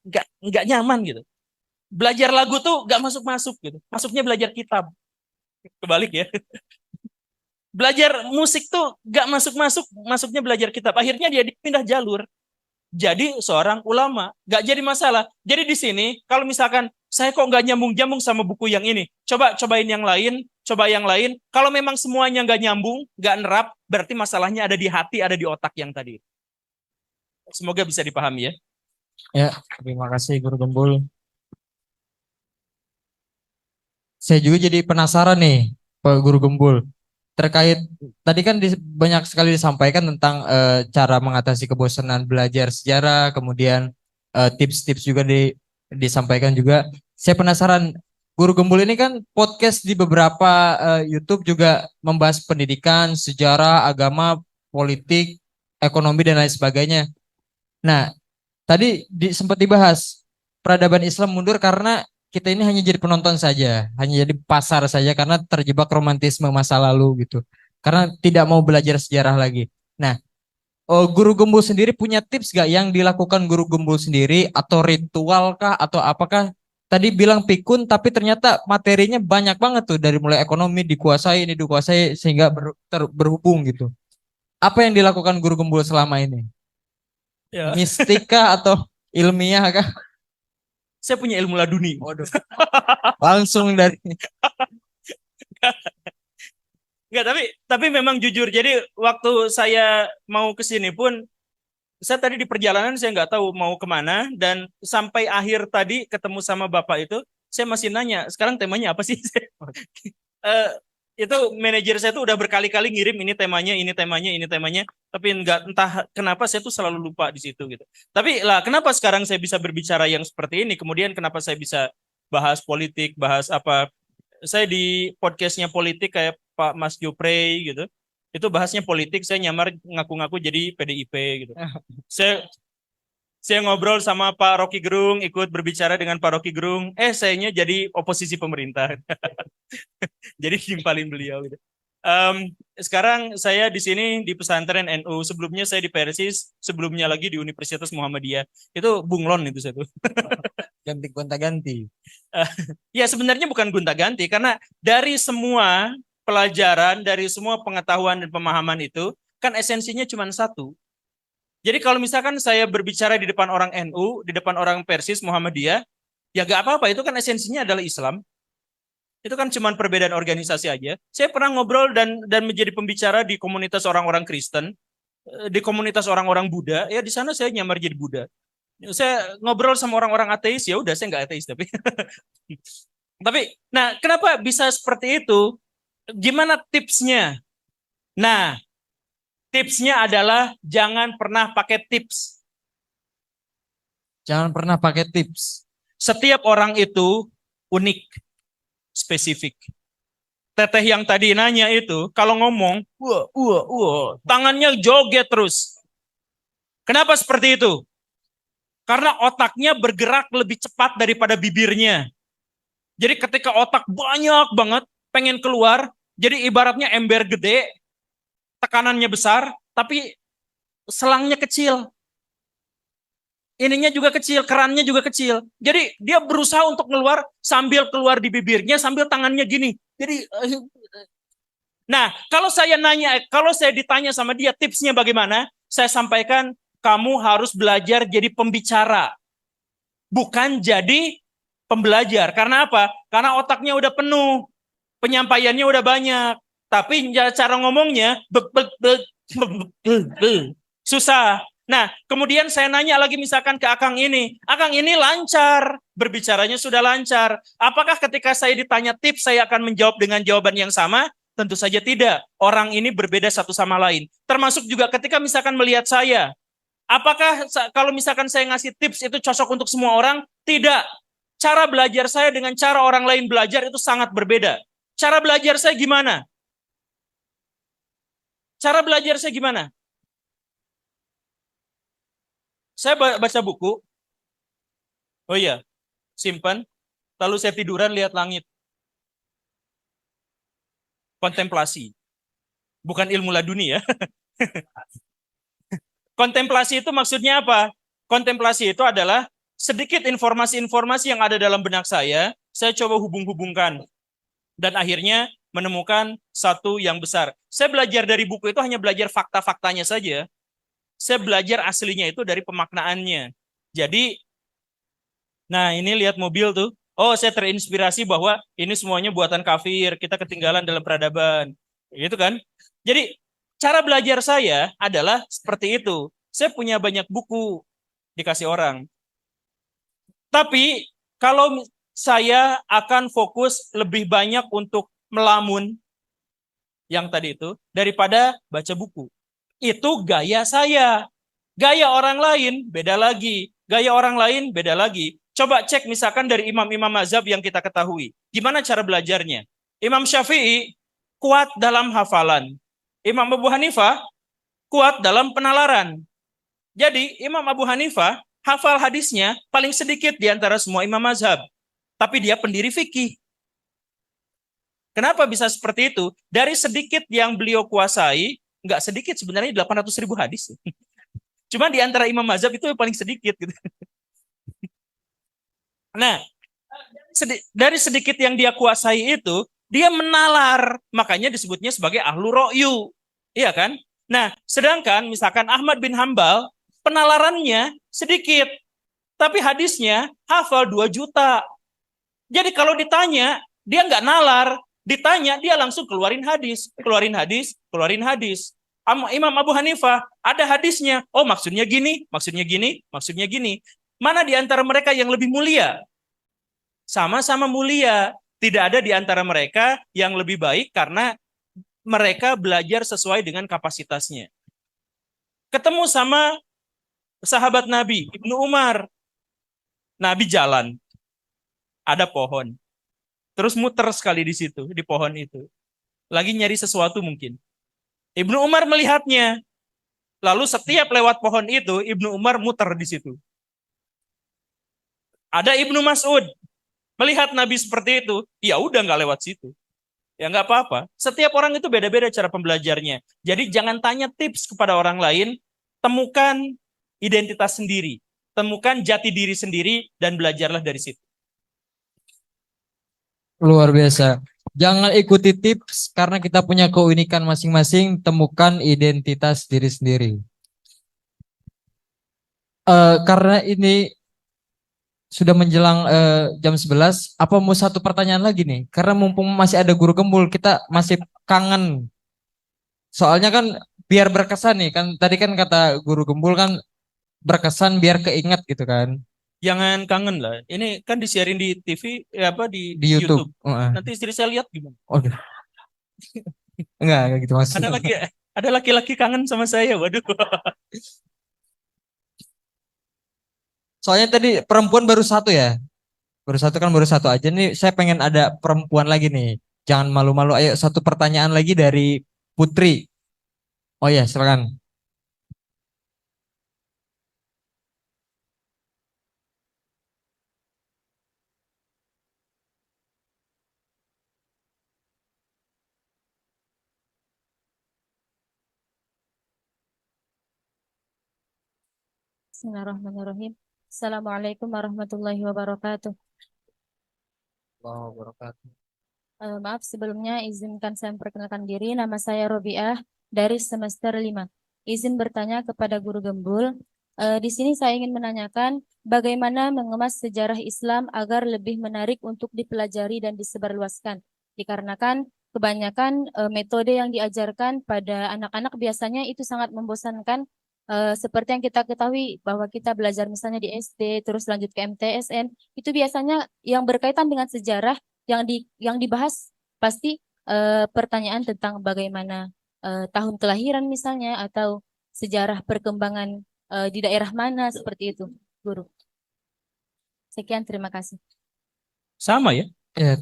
nggak nyaman gitu. Belajar lagu tuh nggak masuk-masuk gitu. Masuknya belajar kitab. Kebalik ya. Belajar musik tuh nggak masuk-masuk, masuknya belajar kitab. Akhirnya dia pindah jalur. Jadi seorang ulama, nggak jadi masalah. Jadi di sini, kalau misalkan saya kok nggak nyambung-nyambung sama buku yang ini, cobain yang lain, coba yang lain. Kalau memang semuanya nggak nyambung, nggak nerap, berarti masalahnya ada di hati, ada di otak yang tadi. Semoga bisa dipahami ya. Ya, terima kasih Guru Gembul. Saya juga jadi penasaran nih, Pak Guru Gembul. Terkait tadi kan banyak sekali disampaikan tentang cara mengatasi kebosanan belajar sejarah, kemudian tips-tips juga disampaikan juga. Saya penasaran, Guru Gembul ini kan podcast di beberapa YouTube juga membahas pendidikan, sejarah, agama, politik, ekonomi dan lain sebagainya. Nah, tadi sempat dibahas peradaban Islam mundur karena kita ini hanya jadi penonton saja, hanya jadi pasar saja karena terjebak romantisme masa lalu gitu. Karena tidak mau belajar sejarah lagi. Nah, Guru Gembul sendiri punya tips gak yang dilakukan Guru Gembul sendiri atau ritual kah atau apakah tadi bilang pikun tapi ternyata materinya banyak banget tuh dari mulai ekonomi dikuasai sehingga berhubung gitu. Apa yang dilakukan Guru Gembul selama ini? Ya. Mistika atau ilmiah kah? Saya punya ilmu laduni. Waduh. Langsung dari Enggak, tapi memang jujur. Jadi waktu saya mau ke sini pun, saya tadi di perjalanan saya nggak tahu mau kemana, dan sampai akhir tadi ketemu sama Bapak itu, saya masih nanya, sekarang temanya apa sih? Eh, itu manajer saya tuh udah berkali-kali ngirim ini temanya, ini temanya, ini temanya, tapi nggak, entah kenapa saya tuh selalu lupa di situ gitu. Tapi lah, kenapa sekarang saya bisa berbicara yang seperti ini? Kemudian kenapa saya bisa bahas politik, bahas apa? Saya di podcastnya politik kayak Pak Mas Jupre gitu. Itu bahasnya politik, saya nyamar ngaku-ngaku jadi PDIP gitu. Saya saya ngobrol sama Pak Rocky Gerung, ikut berbicara dengan Pak Rocky Gerung. Sayanya jadi oposisi pemerintah. Jadi nimpalin beliau gitu. Sekarang saya di sini di pesantren NU. Sebelumnya saya di Persis, sebelumnya lagi di Universitas Muhammadiyah. Itu bunglon itu saya tuh. Ganti gonta-ganti. Ya sebenarnya bukan gonta-ganti, karena dari semua pelajaran, dari semua pengetahuan dan pemahaman itu, kan esensinya cuma satu. Jadi kalau misalkan saya berbicara di depan orang NU, di depan orang Persis Muhammadiyah, ya gak apa-apa, itu kan esensinya adalah Islam. Itu kan cuma perbedaan organisasi aja. Saya pernah ngobrol dan menjadi pembicara di komunitas orang-orang Kristen, di komunitas orang-orang Buddha, ya di sana saya nyamar jadi Buddha. Saya ngobrol sama orang-orang ateis, ya udah saya nggak ateis tapi. Nah, kenapa bisa seperti itu? Gimana tipsnya? Nah, tipsnya adalah jangan pernah pakai tips. Jangan pernah pakai tips. Setiap orang itu unik, spesifik. Teteh yang tadi nanya itu, kalau ngomong, tangannya joget terus. Kenapa seperti itu? Karena otaknya bergerak lebih cepat daripada bibirnya. Jadi ketika otak banyak banget pengen keluar, jadi ibaratnya ember gede, tekanannya besar, tapi selangnya kecil. Ininya juga kecil, kerannya juga kecil. Jadi dia berusaha untuk keluar sambil keluar di bibirnya, sambil tangannya gini. Jadi, nah kalau saya ditanya sama dia tipsnya bagaimana, saya sampaikan kamu harus belajar jadi pembicara, bukan jadi pembelajar. Karena apa? Karena otaknya udah penuh, penyampaiannya udah banyak, tapi cara ngomongnya susah. Nah, kemudian saya nanya lagi misalkan ke Akang ini lancar, berbicaranya sudah lancar. Apakah ketika saya ditanya tips, saya akan menjawab dengan jawaban yang sama? Tentu saja tidak. Orang ini berbeda satu sama lain. Termasuk juga ketika misalkan melihat saya. Apakah kalau misalkan saya ngasih tips itu cocok untuk semua orang? Tidak. Cara belajar saya dengan cara orang lain belajar itu sangat berbeda. Cara belajar saya gimana? Cara belajar saya gimana? Saya baca buku. Oh iya, simpan. Lalu saya tiduran lihat langit. Kontemplasi. Bukan ilmu laduni ya. Kontemplasi itu maksudnya apa? Kontemplasi itu adalah sedikit informasi-informasi yang ada dalam benak saya coba hubung-hubungkan. Dan akhirnya menemukan satu yang besar. Saya belajar dari buku itu hanya belajar fakta-faktanya saja. Saya belajar aslinya itu dari pemaknaannya. Jadi, nah ini lihat mobil tuh. Oh, saya terinspirasi bahwa ini semuanya buatan kafir. Kita ketinggalan dalam peradaban. Gitu kan? Jadi, cara belajar saya adalah seperti itu. Saya punya banyak buku dikasih orang. Tapi, kalau saya akan fokus lebih banyak untuk melamun yang tadi itu daripada baca buku. Itu gaya saya. Gaya orang lain beda lagi. Gaya orang lain beda lagi. Coba cek misalkan dari imam-imam mazhab yang kita ketahui. Gimana cara belajarnya? Imam Syafi'i kuat dalam hafalan. Imam Abu Hanifah kuat dalam penalaran. Jadi Imam Abu Hanifah hafal hadisnya paling sedikit di antara semua imam mazhab. Tapi dia pendiri fikih. Kenapa bisa seperti itu? Dari sedikit yang beliau kuasai, nggak sedikit sebenarnya 800.000 hadis. Cuma di antara imam mazhab itu yang paling sedikit. Gitu. Nah, dari sedikit yang dia kuasai itu, dia menalar. Makanya disebutnya sebagai ahlu ro'yu. Iya kan? Nah, sedangkan misalkan Ahmad bin Hambal, penalarannya sedikit. Tapi hadisnya hafal 2 juta. Jadi kalau ditanya, dia nggak nalar. Ditanya, dia langsung keluarin hadis, keluarin hadis, keluarin hadis. Imam Abu Hanifah, ada hadisnya. Oh, maksudnya gini, maksudnya gini, maksudnya gini. Mana di antara mereka yang lebih mulia? Sama-sama mulia. Tidak ada di antara mereka yang lebih baik karena mereka belajar sesuai dengan kapasitasnya. Ketemu sama sahabat Nabi, Ibnu Umar. Nabi jalan. Ada pohon. Terus muter sekali di situ, di pohon itu. Lagi nyari sesuatu mungkin. Ibnu Umar melihatnya. Lalu setiap lewat pohon itu, Ibnu Umar muter di situ. Ada Ibnu Mas'ud. Melihat Nabi seperti itu, ya udah nggak lewat situ. Ya nggak apa-apa. Setiap orang itu beda-beda cara pembelajarnya. Jadi jangan tanya tips kepada orang lain, temukan identitas sendiri. Temukan jati diri sendiri dan belajarlah dari situ. Luar biasa. Jangan ikuti tips karena kita punya keunikan masing-masing. Temukan identitas diri sendiri. Karena ini sudah menjelang jam 11. Apa mau satu pertanyaan lagi nih? Karena mumpung masih ada guru gembul, kita masih kangen. Soalnya kan biar berkesan nih. Kan tadi kan kata guru gembul kan berkesan biar keinget gitu kan. Jangan kangen lah. Ini kan disiarin di TV, di Di YouTube. Nanti istri saya lihat gimana? Waduh. Enggak gitu maksudnya. Ada laki-laki kangen sama saya. Waduh. Soalnya tadi perempuan baru satu ya. Baru satu aja nih. Saya pengen ada perempuan lagi nih. Jangan malu-malu. Ayo satu pertanyaan lagi dari Putri. Oh ya, silakan. Bismillahirrahmanirrahim. Assalamualaikum warahmatullahi wabarakatuh. Allahu wabarakatuh. Maaf sebelumnya izinkan saya memperkenalkan diri. Nama saya Robiah dari semester 5. Izin bertanya kepada Guru Gembul. Di sini saya ingin menanyakan bagaimana mengemas sejarah Islam agar lebih menarik untuk dipelajari dan disebarluaskan. Dikarenakan kebanyakan metode yang diajarkan pada anak-anak biasanya itu sangat membosankan. Seperti yang kita ketahui bahwa kita belajar misalnya di SD terus lanjut ke MTSN, itu biasanya yang berkaitan dengan sejarah yang dibahas pasti pertanyaan tentang bagaimana tahun kelahiran misalnya atau sejarah perkembangan di daerah mana seperti itu, Guru. Sekian, terima kasih. Sama ya? Ya,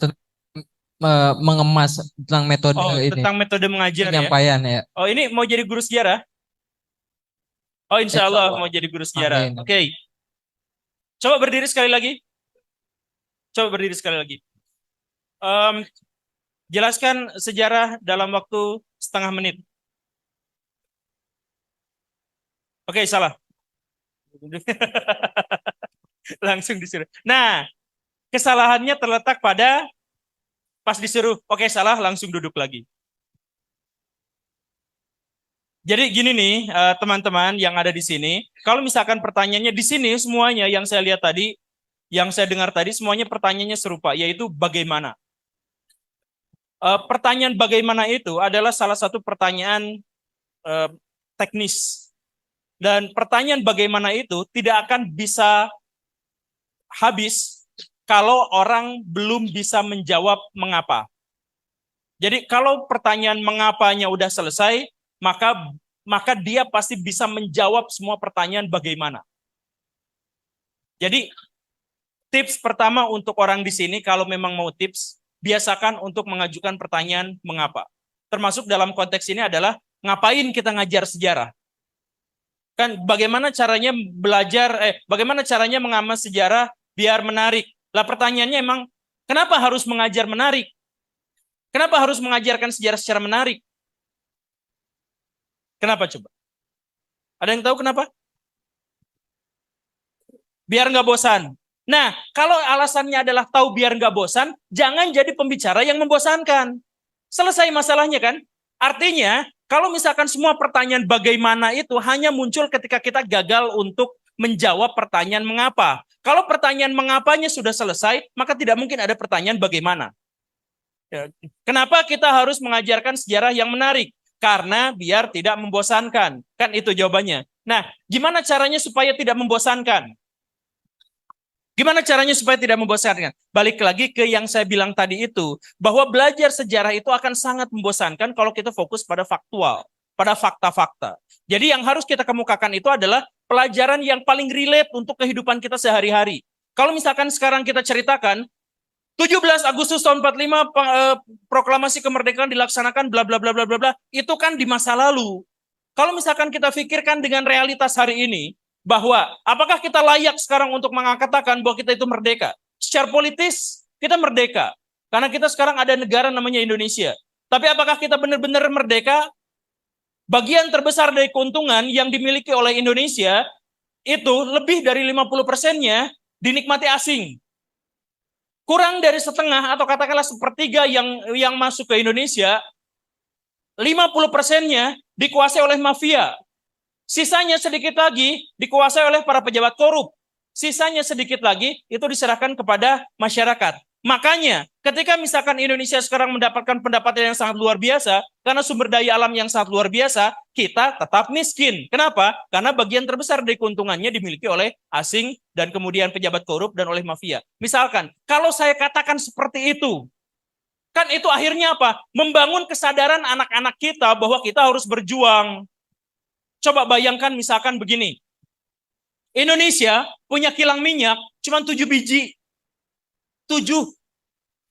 mengemas tentang metode ini. Tentang metode mengajar ya. Penyampaian ya. Oh, ini mau jadi guru sejarah? Oh, insya Allah mau jadi guru sejarah. Amin. Oke. Coba berdiri sekali lagi. Coba berdiri sekali lagi. Jelaskan sejarah dalam waktu setengah menit. Oke, salah. Langsung disuruh. Nah, kesalahannya terletak pada pas disuruh, oke salah, langsung duduk lagi. Jadi gini nih, teman-teman yang ada di sini, kalau misalkan pertanyaannya di sini semuanya yang saya lihat tadi, yang saya dengar tadi, semuanya pertanyaannya serupa, yaitu bagaimana. Pertanyaan bagaimana itu adalah salah satu pertanyaan teknis. Dan pertanyaan bagaimana itu tidak akan bisa habis kalau orang belum bisa menjawab mengapa. Jadi kalau pertanyaan mengapanya udah selesai, maka dia pasti bisa menjawab semua pertanyaan bagaimana. Jadi tips pertama untuk orang di sini kalau memang mau tips, biasakan untuk mengajukan pertanyaan mengapa. Termasuk dalam konteks ini adalah ngapain kita ngajar sejarah. Kan bagaimana caranya bagaimana caranya mengamas sejarah biar menarik. Lah pertanyaannya emang kenapa harus mengajar menarik? Kenapa harus mengajarkan sejarah secara menarik? Kenapa coba? Ada yang tahu kenapa? Biar nggak bosan. Nah, kalau alasannya adalah tahu biar nggak bosan, jangan jadi pembicara yang membosankan. Selesai masalahnya kan? Artinya, kalau misalkan semua pertanyaan bagaimana itu hanya muncul ketika kita gagal untuk menjawab pertanyaan mengapa. Kalau pertanyaan mengapanya sudah selesai, maka tidak mungkin ada pertanyaan bagaimana. Ya, kenapa kita harus mengajarkan sejarah yang menarik? Karena biar tidak membosankan. Kan itu jawabannya. Nah, gimana caranya supaya tidak membosankan? Gimana caranya supaya tidak membosankan? Balik lagi ke yang saya bilang tadi itu, bahwa belajar sejarah itu akan sangat membosankan kalau kita fokus pada faktual, pada fakta-fakta. Jadi yang harus kita kemukakan itu adalah pelajaran yang paling relate untuk kehidupan kita sehari-hari. Kalau misalkan sekarang kita ceritakan, 17 Agustus tahun 45 proklamasi kemerdekaan dilaksanakan bla bla bla bla bla bla, itu kan di masa lalu. Kalau misalkan kita pikirkan dengan realitas hari ini, bahwa apakah kita layak sekarang untuk mengatakan bahwa kita itu merdeka? Secara politis kita merdeka karena kita sekarang ada negara namanya Indonesia. Tapi apakah kita benar-benar merdeka? Bagian terbesar dari keuntungan yang dimiliki oleh Indonesia itu lebih dari 50%-nya dinikmati asing. Kurang dari setengah atau katakanlah sepertiga yang masuk ke Indonesia, 50%-nya dikuasai oleh mafia. Sisanya sedikit lagi dikuasai oleh para pejabat korup. Sisanya sedikit lagi itu diserahkan kepada masyarakat. Makanya ketika misalkan Indonesia sekarang mendapatkan pendapatan yang sangat luar biasa, karena sumber daya alam yang sangat luar biasa, kita tetap miskin. Kenapa? Karena bagian terbesar dari keuntungannya dimiliki oleh asing dan kemudian pejabat korup dan oleh mafia. Misalkan, kalau saya katakan seperti itu, kan itu akhirnya apa? Membangun kesadaran anak-anak kita bahwa kita harus berjuang. Coba bayangkan misalkan begini, Indonesia punya kilang minyak cuma 7 biji. 7.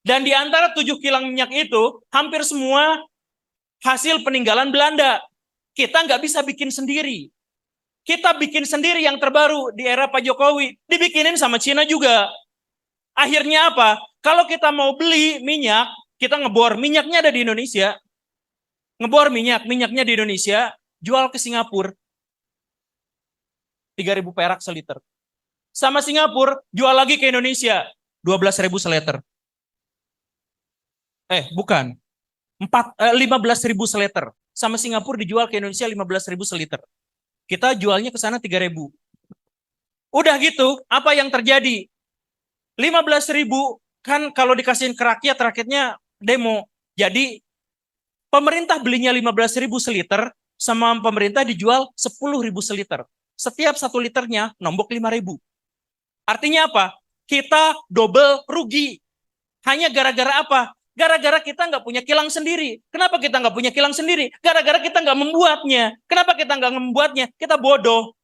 Dan di antara 7 kilang minyak itu, hampir semua hasil peninggalan Belanda. Kita nggak bisa bikin sendiri. Kita bikin sendiri yang terbaru di era Pak Jokowi. Dibikinin sama Cina juga. Akhirnya apa? Kalau kita mau beli minyak, kita ngebor. Minyaknya ada di Indonesia. Ngebor minyaknya di Indonesia, jual ke Singapura. 3.000 perak seliter. Sama Singapura, jual lagi ke Indonesia. 12.000 seliter. Bukan. 15.000 seliter. Sama Singapura dijual ke Indonesia 15.000 seliter. Kita jualnya ke sana 3.000. Udah gitu, apa yang terjadi? 15.000 kan kalau dikasihin ke rakyat, rakyatnya demo. Jadi pemerintah belinya 15.000 seliter, sama pemerintah dijual 10.000 seliter. Setiap 1 liternya nombok 5.000. Artinya apa? Kita double rugi. Hanya gara-gara apa? Gara-gara kita nggak punya kilang sendiri. Kenapa kita nggak punya kilang sendiri? Gara-gara kita nggak membuatnya. Kenapa kita nggak membuatnya? Kita bodoh.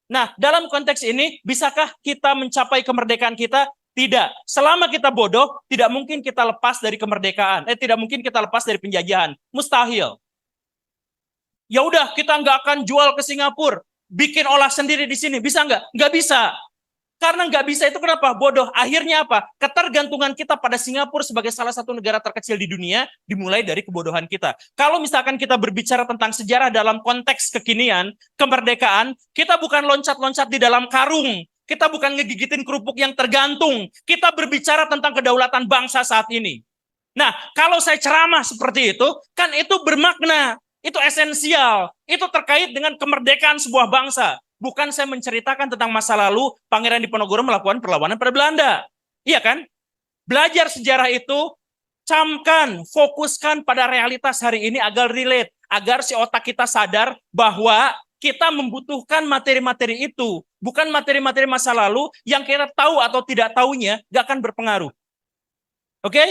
Nah, dalam konteks ini, bisakah kita mencapai kemerdekaan kita? Tidak. Selama kita bodoh, tidak mungkin kita lepas dari kemerdekaan. Tidak mungkin kita lepas dari penjajahan. Mustahil. Ya udah, kita nggak akan jual ke Singapura. Bikin olah sendiri di sini. Bisa nggak? Nggak bisa. Karena nggak bisa itu kenapa? Bodoh. Akhirnya apa? Ketergantungan kita pada Singapura sebagai salah satu negara terkecil di dunia dimulai dari kebodohan kita. Kalau misalkan kita berbicara tentang sejarah dalam konteks kekinian, kemerdekaan, kita bukan loncat-loncat di dalam karung. Kita bukan ngegigitin kerupuk yang tergantung. Kita berbicara tentang kedaulatan bangsa saat ini. Nah, kalau saya ceramah seperti itu, kan itu bermakna. Itu esensial. Itu terkait dengan kemerdekaan sebuah bangsa. Bukan saya menceritakan tentang masa lalu Pangeran Diponegoro melakukan perlawanan pada Belanda. Iya kan? Belajar sejarah itu, camkan, fokuskan pada realitas hari ini agar relate. Agar si otak kita sadar bahwa kita membutuhkan materi-materi itu. Bukan materi-materi masa lalu yang kita tahu atau tidak tahunya gak akan berpengaruh. Oke?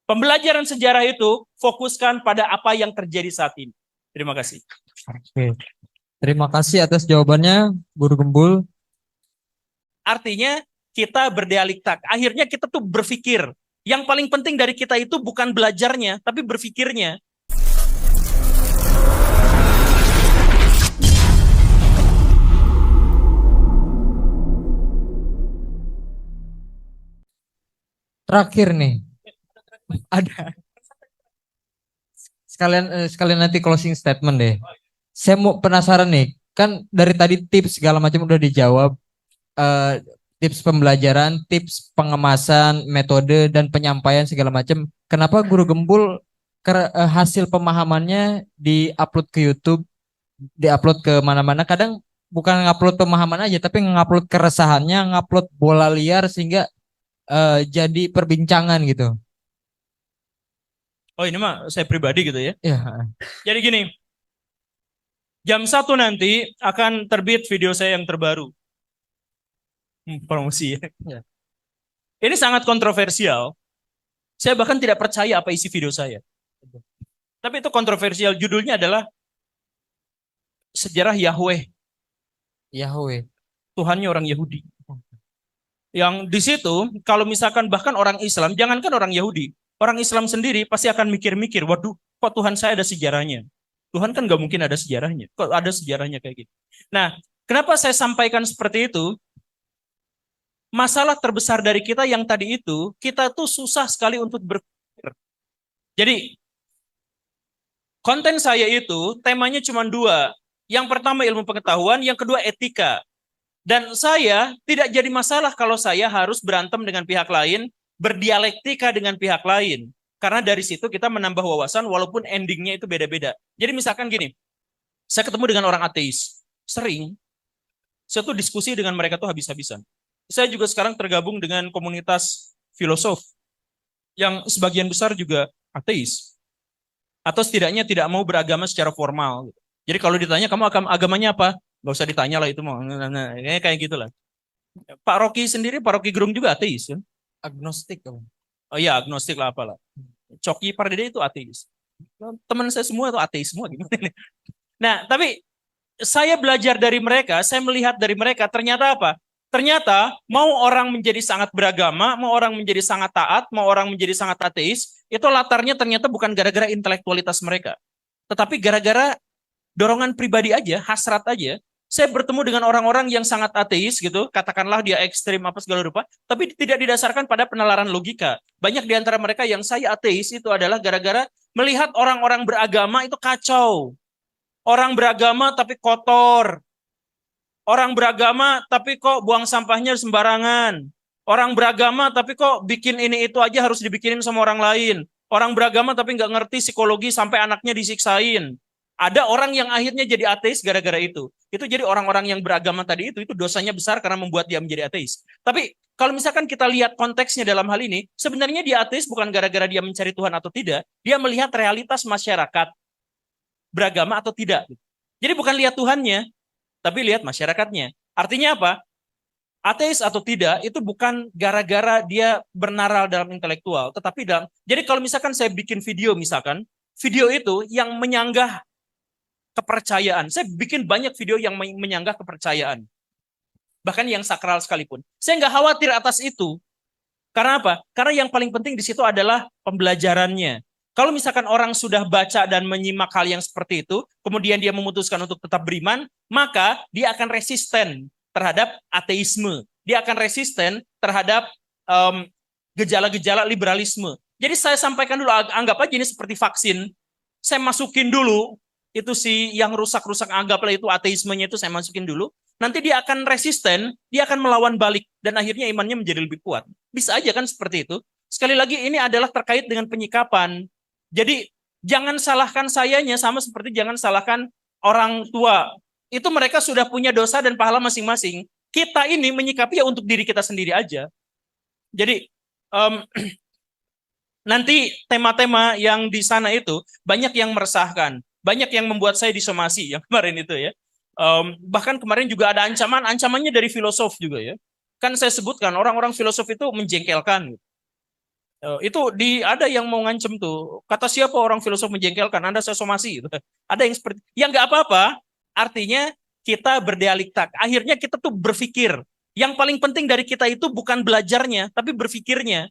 Pembelajaran sejarah itu fokuskan pada apa yang terjadi saat ini. Terima kasih. Oke. Terima kasih atas jawabannya, Guru Gembul. Artinya kita berdialektik. Akhirnya kita tuh berpikir. Yang paling penting dari kita itu bukan belajarnya, tapi berpikirnya. Terakhir nih, ada sekalian nanti closing statement deh. Saya mau penasaran nih, kan dari tadi tips segala macam udah dijawab, tips pembelajaran, tips pengemasan, metode dan penyampaian segala macam. Kenapa Guru Gembul hasil pemahamannya diupload ke YouTube, diupload ke mana-mana? Kadang bukan ngupload pemahaman aja, tapi ngupload keresahannya, ngupload bola liar sehingga jadi perbincangan gitu. Oh ini mah saya pribadi gitu ya. Ya, Jadi gini, jam 1 nanti akan terbit video saya yang terbaru. Promosi ya. Ya. Ini sangat kontroversial. Saya bahkan tidak percaya apa isi video saya. Tapi itu kontroversial. Judulnya adalah Sejarah Yahweh. Yahweh. Tuhannya orang Yahudi. Yang di situ, kalau misalkan bahkan orang Islam, jangankan orang Yahudi, orang Islam sendiri pasti akan mikir-mikir, waduh, kok Tuhan saya ada sejarahnya? Tuhan kan nggak mungkin ada sejarahnya. Kok ada sejarahnya kayak gitu? Nah, kenapa saya sampaikan seperti itu? Masalah terbesar dari kita yang tadi itu, kita tuh susah sekali untuk berpikir. Jadi, konten saya itu temanya cuma dua. Yang pertama ilmu pengetahuan, yang kedua etika. Dan saya tidak jadi masalah kalau saya harus berantem dengan pihak lain, berdialektika dengan pihak lain. Karena dari situ kita menambah wawasan walaupun endingnya itu beda-beda. Jadi misalkan gini, saya ketemu dengan orang ateis. Sering, saya tuh diskusi dengan mereka tuh habis-habisan. Saya juga sekarang tergabung dengan komunitas filosof yang sebagian besar juga ateis. Atau setidaknya tidak mau beragama secara formal. Jadi kalau ditanya kamu agamanya apa? Gak usah ditanya lah itu mau. Nah, kayak gitulah. Pak Rocky sendiri, Pak Rocky Gerung juga ateis. Kan? Agnostik. Om. Oh iya, agnostik lah apalah. Coki Pardede itu ateis. Teman saya semua itu ateis semua gimana nih? Nah, tapi saya belajar dari mereka, saya melihat dari mereka, ternyata apa? Ternyata mau orang menjadi sangat beragama, mau orang menjadi sangat taat, mau orang menjadi sangat ateis, itu latarnya ternyata bukan gara-gara intelektualitas mereka. Tetapi gara-gara dorongan pribadi aja, hasrat aja. Saya bertemu dengan orang-orang yang sangat ateis gitu, katakanlah dia ekstrim apa segala rupa, tapi tidak didasarkan pada penalaran logika. Banyak di antara mereka yang saya ateis itu adalah gara-gara melihat orang-orang beragama itu kacau. Orang beragama tapi kotor. Orang beragama tapi kok buang sampahnya sembarangan. Orang beragama tapi kok bikin ini itu aja harus dibikinin sama orang lain. Orang beragama tapi nggak ngerti psikologi sampai anaknya disiksain. Ada orang yang akhirnya jadi ateis gara-gara itu. Itu jadi orang-orang yang beragama tadi itu dosanya besar karena membuat dia menjadi ateis. Tapi kalau misalkan kita lihat konteksnya dalam hal ini, sebenarnya dia ateis bukan gara-gara dia mencari Tuhan atau tidak. Dia melihat realitas masyarakat beragama atau tidak. Jadi bukan lihat Tuhannya, tapi lihat masyarakatnya. Artinya apa? Ateis atau tidak itu bukan gara-gara dia bernaral dalam intelektual, tetapi dalam. Jadi kalau misalkan saya bikin video misalkan, video itu yang menyanggah kepercayaan. Saya bikin banyak video yang menyanggah kepercayaan. Bahkan yang sakral sekalipun. Saya nggak khawatir atas itu. Karena apa? Karena yang paling penting di situ adalah pembelajarannya. Kalau misalkan orang sudah baca dan menyimak hal yang seperti itu, kemudian dia memutuskan untuk tetap beriman, maka dia akan resisten terhadap ateisme. Dia akan resisten terhadap gejala-gejala liberalisme. Jadi saya sampaikan dulu, anggap aja ini seperti vaksin. Saya masukin dulu, itu si yang rusak-rusak, anggaplah itu ateismenya itu saya masukin dulu. Nanti dia akan resisten, dia akan melawan balik, dan akhirnya imannya menjadi lebih kuat. Bisa aja kan seperti itu. Sekali lagi ini adalah terkait dengan penyikapan. Jadi jangan salahkan sayanya sama seperti jangan salahkan orang tua. Itu mereka sudah punya dosa dan pahala masing-masing. Kita ini menyikapi ya untuk diri kita sendiri aja. Jadi nanti tema-tema yang di sana itu banyak yang meresahkan. Banyak yang membuat saya disomasi yang kemarin itu ya. Bahkan kemarin juga ada ancamannya dari filosof juga ya. Kan saya sebutkan orang-orang filosof itu menjengkelkan. Itu ada yang mau ngancem tuh. Kata siapa orang filosof menjengkelkan? Anda saya somasi. Gitu. Ada yang seperti, yang nggak apa-apa. Artinya kita berdialektik. Akhirnya kita tuh berpikir. Yang paling penting dari kita itu bukan belajarnya, tapi berpikirnya.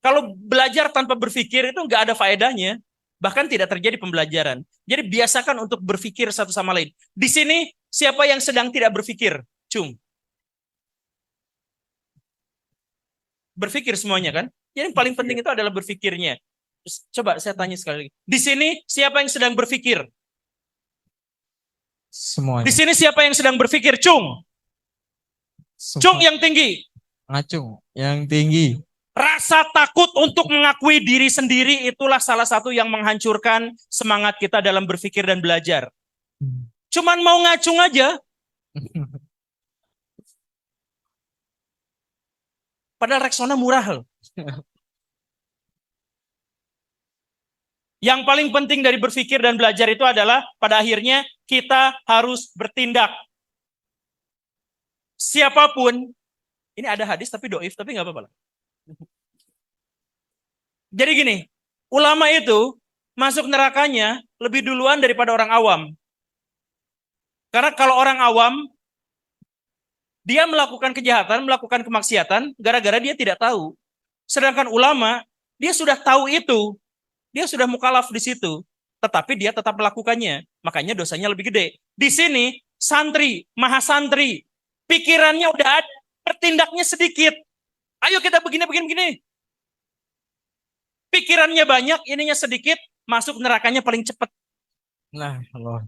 Kalau belajar tanpa berpikir itu nggak ada faedahnya. Bahkan tidak terjadi pembelajaran. Jadi biasakan untuk berpikir satu sama lain. Di sini siapa yang sedang tidak berpikir? Berpikir semuanya kan? Jadi yang paling penting itu adalah berpikirnya. Terus, coba saya tanya sekali lagi. Di sini siapa yang sedang berpikir? Semuanya. Di sini siapa yang sedang berpikir? Cung yang tinggi. Ngacung yang tinggi. Rasa takut untuk mengakui diri sendiri itulah salah satu yang menghancurkan semangat kita dalam berpikir dan belajar. Cuman mau ngacung aja. Padahal Rexona murah loh. Yang paling penting dari berpikir dan belajar itu adalah pada akhirnya kita harus bertindak. Siapapun, ini ada hadis tapi doif, tapi nggak apa-apa lah. Jadi gini, ulama itu masuk nerakanya lebih duluan daripada orang awam. Karena kalau orang awam, dia melakukan kejahatan, melakukan kemaksiatan, gara-gara dia tidak tahu. Sedangkan ulama, dia sudah tahu itu. Dia sudah mukalaf di situ. Tetapi dia tetap melakukannya. Makanya dosanya lebih gede. Di sini, santri, mahasantri, pikirannya udah ada, bertindaknya sedikit. Ayo kita begini. Pikirannya banyak, ininya sedikit, masuk nerakanya paling cepat. Nah, Allah.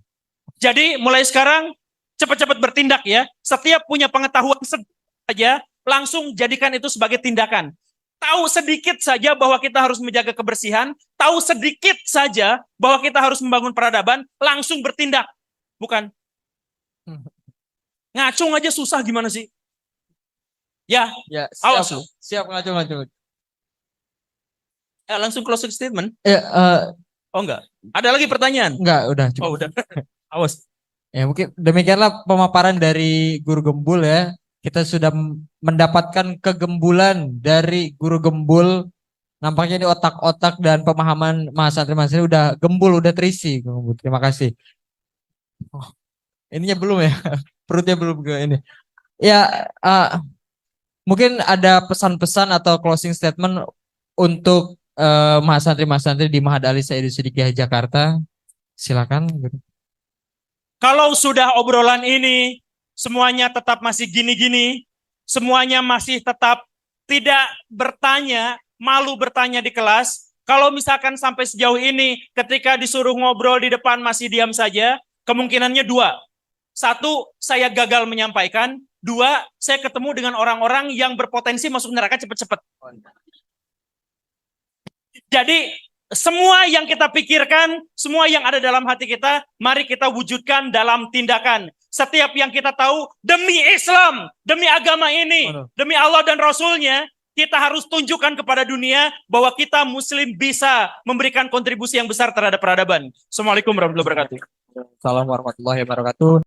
Jadi mulai sekarang cepat-cepat bertindak ya. Setiap punya pengetahuan saja, langsung jadikan itu sebagai tindakan. Tahu sedikit saja bahwa kita harus menjaga kebersihan, tahu sedikit saja bahwa kita harus membangun peradaban, langsung bertindak. Bukan. Ngacung aja susah gimana sih? Ya, Ya, awas siap, lu. siap ngacung. Langsung closing statement. Ya, Oh enggak. Ada lagi pertanyaan? enggak, udah cukup. Oh udah. Awas. Ya, mungkin demikianlah pemaparan dari Guru Gembul ya. Kita sudah mendapatkan kegembulan dari Guru Gembul. Nampaknya di otak-otak dan pemahaman mahasantri-mahasantri udah gembul, udah terisi. Guru Gembul. Terima kasih. Oh, ininya belum ya. Perutnya belum ke ini. Ya, mungkin ada pesan-pesan atau closing statement untuk mahasantri-mahasantri di Ma'had Ali Said Siddiqiyah Jakarta. Silakan. Kalau sudah obrolan ini semuanya tetap masih gini-gini, semuanya masih tetap tidak bertanya, malu bertanya di kelas. Kalau misalkan sampai sejauh ini ketika disuruh ngobrol di depan masih diam saja, kemungkinannya dua. Satu, saya gagal menyampaikan. Dua, saya ketemu dengan orang-orang yang berpotensi masuk neraka cepat-cepat. Jadi semua yang kita pikirkan, semua yang ada dalam hati kita, mari kita wujudkan dalam tindakan. Setiap yang kita tahu, demi Islam, demi agama ini, demi Allah dan Rasulnya, kita harus tunjukkan kepada dunia bahwa kita Muslim bisa memberikan kontribusi yang besar terhadap peradaban. Assalamualaikum warahmatullahi wabarakatuh. Assalamualaikum warahmatullahi wabarakatuh.